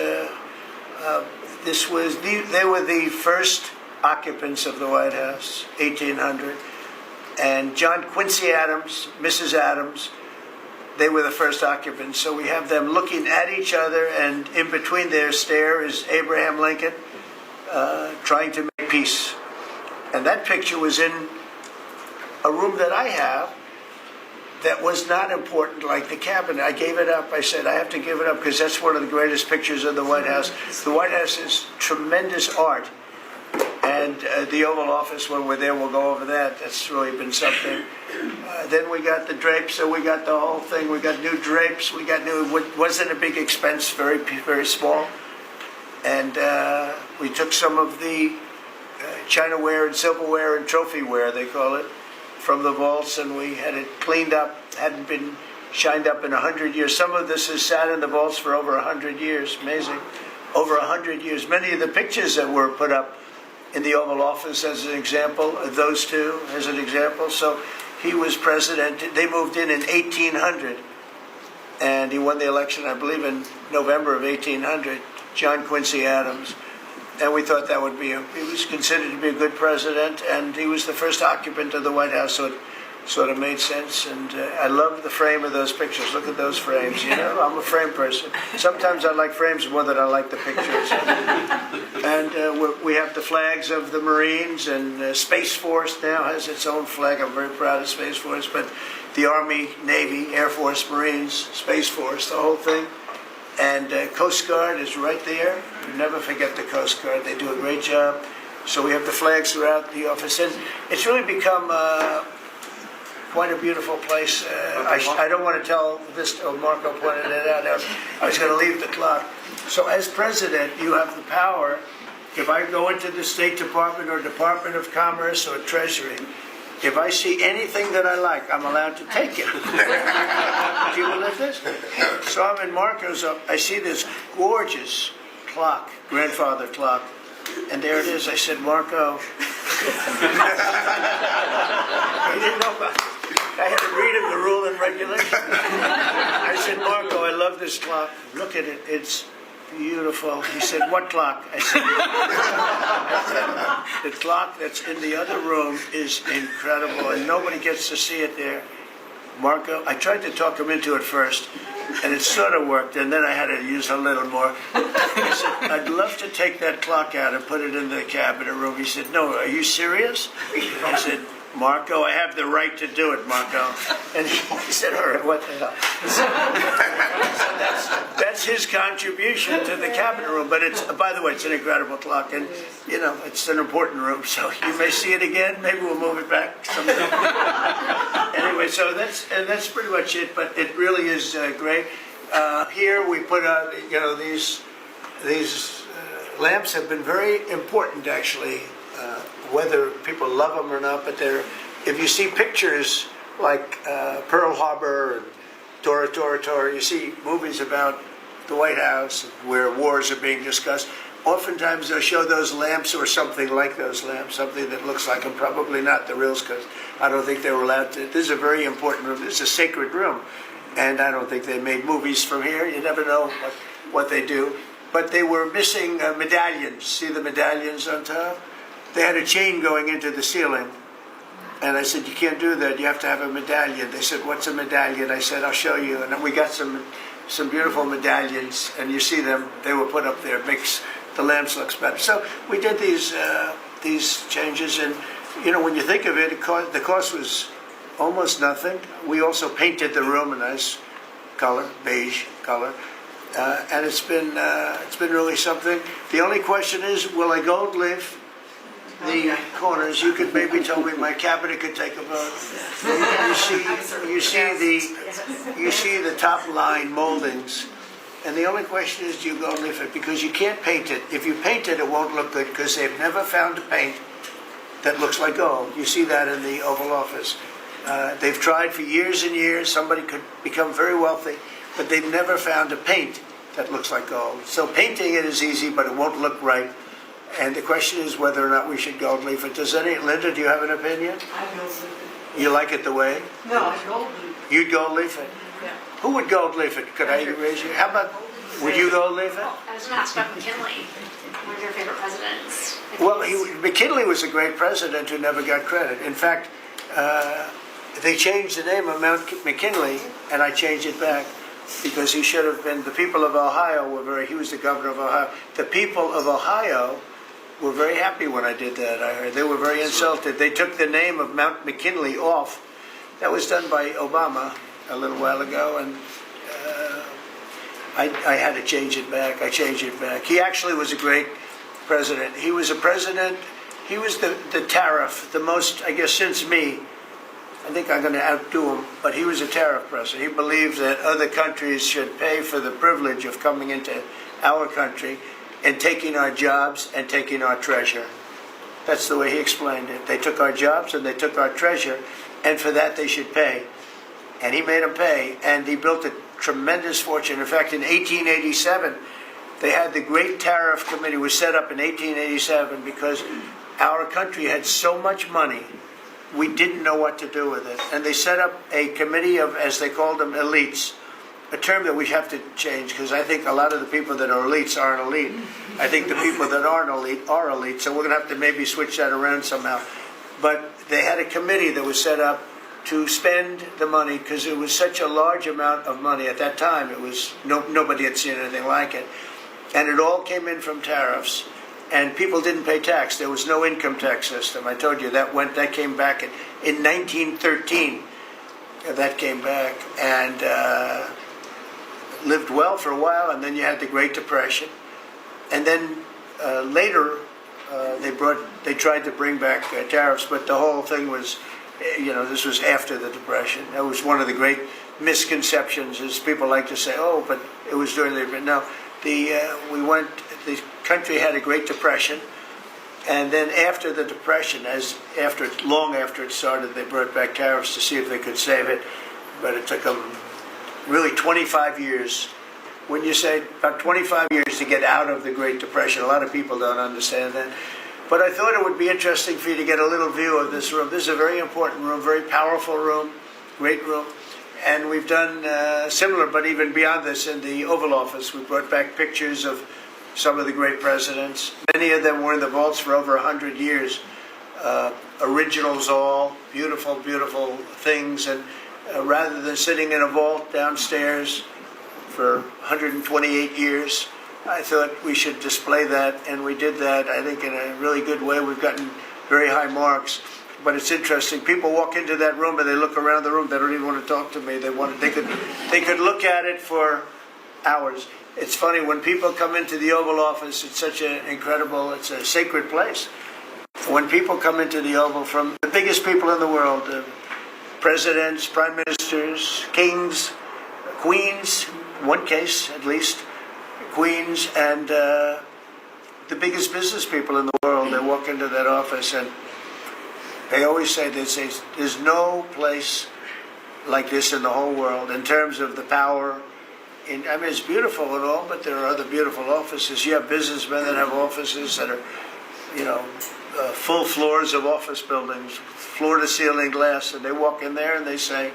they were the first occupants of the White House, 1800. And John Quincy Adams, Mrs. Adams, they were the first occupants. So we have them looking at each other, and in between their stare is Abraham Lincoln trying to make peace. And that picture was in a room that I have that was not important, like the cabinet. I gave it up. I said, I have to give it up because that's one of the greatest pictures of the White House. The White House is tremendous art. And the Oval Office, when we're there, we'll go over that. That's really been something. Then we got the drapes, so we got the whole thing. We got new drapes. We got new, wasn't a big expense, very, very small. And we took some of the chinaware and silverware and trophyware, they call it, from the vaults, and we had it cleaned up. Hadn't been shined up in 100 years. Some of this has sat in the vaults for over 100 years. Amazing. Over 100 years. Many of the pictures that were put up in the Oval Office as an example, those two as an example. So he was president. They moved in 1800, and he won the election, I believe, in November of 1800, John Quincy Adams. And we thought that would be, he was considered to be a good president, and he was the first occupant of the White House, so it sort of made sense. And I love the frame of those pictures. Look at those frames, I'm a frame person. Sometimes I like frames more than I like the pictures. And we have the flags of the Marines, and Space Force now has its own flag. I'm very proud of Space Force, but the Army, Navy, Air Force, Marines, Space Force, the whole thing. And Coast Guard is right there. You never forget the Coast Guard. They do a great job. So we have the flags throughout the office. And it's really become quite a beautiful place. I don't want to tell this, Marco pointed it out. I was going to leave the clock. So as president, you have the power. If I go into the State Department or Department of Commerce or Treasury, if I see anything that I like, I'm allowed to take it. Do you believe this? So I'm in Marco's, I see this gorgeous clock, grandfather clock, and there it is. I said, Marco, he didn't know about it. I had to read him the rule and regulation. I said, Marco, I love this clock. Look at it. It's beautiful. He said, what clock? I said, the clock that's in the other room is incredible, and nobody gets to see it there. Marco, I tried to talk him into it first, and it sort of worked, and then I had to use a little more. I said, I'd love to take that clock out and put it in the cabinet room. He said, no, are you serious? I said, Marco, I have the right to do it, Marco. And he said, all right, what the hell? So that's his contribution to the cabinet room. But it's, by the way, it's an incredible clock. And, you know, it's an important room. So you may see it again. Maybe we'll move it back someday. Anyway, so that's pretty much it. But it really is great. Here we put out, you know, these lamps have been very important, actually. Whether people love them or not, but if you see pictures like Pearl Harbor and Tora Tora Tora, you see movies about the White House where wars are being discussed, oftentimes they'll show those lamps or something like those lamps, something that looks like them, probably not the reals, because I don't think they were allowed to. This is a very important room. This is a sacred room, and I don't think they made movies from here. You never know what they do. But they were missing medallions. See the medallions on top? They had a chain going into the ceiling. And I said, you can't do that. You have to have a medallion. They said, what's a medallion? I said, I'll show you. And then we got some beautiful medallions. And you see them. They were put up there. It makes the lamps look better. So we did these changes. And, you know, when you think of it, the cost was almost nothing. We also painted the room a nice color, beige color. And it's been really something. The only question is, will I gold leaf the corners? You could maybe tell me my cabinet could take a vote. You see the top line moldings, and the only question is, do you gold leaf it? Because you can't paint it. If you paint it, it won't look good because they've never found a paint that looks like gold. You see that in the Oval Office. They've tried for years and years. Somebody could become very wealthy, but they've never found a paint that looks like gold. So painting it is easy, but it won't look right. And the question is whether or not we should gold leaf it. Linda, do you have an opinion? I gold leaf You like it the way? No, I gold leaf. You'd gold leaf it? Yeah. Who would gold leaf it? Could I raise you? How about, would you gold leaf it? I was going to ask about McKinley, one of your favorite presidents. Well, McKinley was a great president who never got credit. In fact, they changed the name of Mount McKinley, and I changed it back because he should have been. The people of Ohio he was the governor of Ohio. The people of Ohio were very happy when I did that. I heard they were very insulted. They took the name of Mount McKinley off. That was done by Obama a little while ago, and I had to change it back. I changed it back. He actually was a great president. He was a president. He was the tariff, the most, I guess, since me. I think I'm going to outdo him, but he was a tariff president. He believed that other countries should pay for the privilege of coming into our country and taking our jobs and taking our treasure. That's the way he explained it. They took our jobs and they took our treasure, and for that they should pay. And he made them pay, and he built a tremendous fortune. In fact, in 1887, they had the Great Tariff Committee was set up in 1887 because our country had so much money, we didn't know what to do with it. And they set up a committee of, as they called them, elites. A term that we have to change because I think a lot of the people that are elites aren't elite. I think the people that aren't elite are elite. So we're going to have to maybe switch that around somehow. But they had a committee that was set up to spend the money because it was such a large amount of money at that time. It was nobody had seen anything like it, and it all came in from tariffs. And people didn't pay tax. There was no income tax system. I told you that came back in 1913. That came back and lived well for a while. And then you had the Great Depression. And then later they tried to bring back tariffs, but the whole thing was this was after the Depression. That was one of the great misconceptions, is people like to say, oh, but it was during the, no, the country had a Great Depression, and then after the Depression, long after it started, they brought back tariffs to see if they could save it, but it took them really 25 years. When you say about 25 years to get out of the Great Depression, a lot of people don't understand that. But I thought it would be interesting for you to get a little view of this room. This is a very important room, very powerful room, great room. And we've done similar, but even beyond this, in the Oval Office. We brought back pictures of some of the great presidents. Many of them were in the vaults for over 100 years. Originals all, beautiful, beautiful things. And rather than sitting in a vault downstairs for 128 years, I thought we should display that, and we did that, I think, in a really good way. We've gotten very high marks. But it's interesting. People walk into that room and they look around the room. They don't even want to talk to me. They could look at it for hours. It's funny, when people come into the Oval Office, it's such an incredible, it's a sacred place. When people come into the Oval, from the biggest people in the world, presidents, prime ministers, kings, queens, in one case at least, queens, and the biggest business people in the world, they walk into that office, and they always say, there's no place like this in the whole world in terms of the power. I mean, it's beautiful and all, but there are other beautiful offices. You have businessmen that have offices that are, full floors of office buildings, floor-to-ceiling glass, and they walk in there and they say,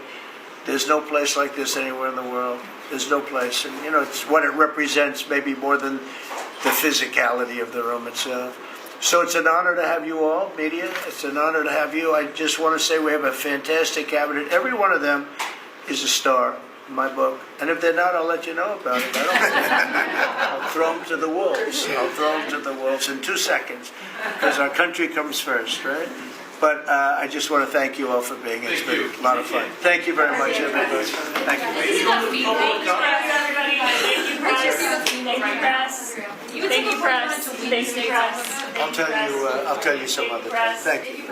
there's no place like this anywhere in the world. There's no place. And, it's what it represents, maybe more than the physicality of the room itself. So it's an honor to have you all, media. It's an honor to have you. I just want to say we have a fantastic cabinet. Every one of them is a star in my book. And if they're not, I'll let you know about it. I'll throw them to the wolves. I'll throw them to the wolves in 2 seconds, because our country comes first, right? But I just want to thank you all for being here. It's been a lot of fun. Thank you very much, everybody. Thank you. Thank you, everybody. Thank you, press. Thank you, press. Thank you, press. I'll tell you some other time. Thank you.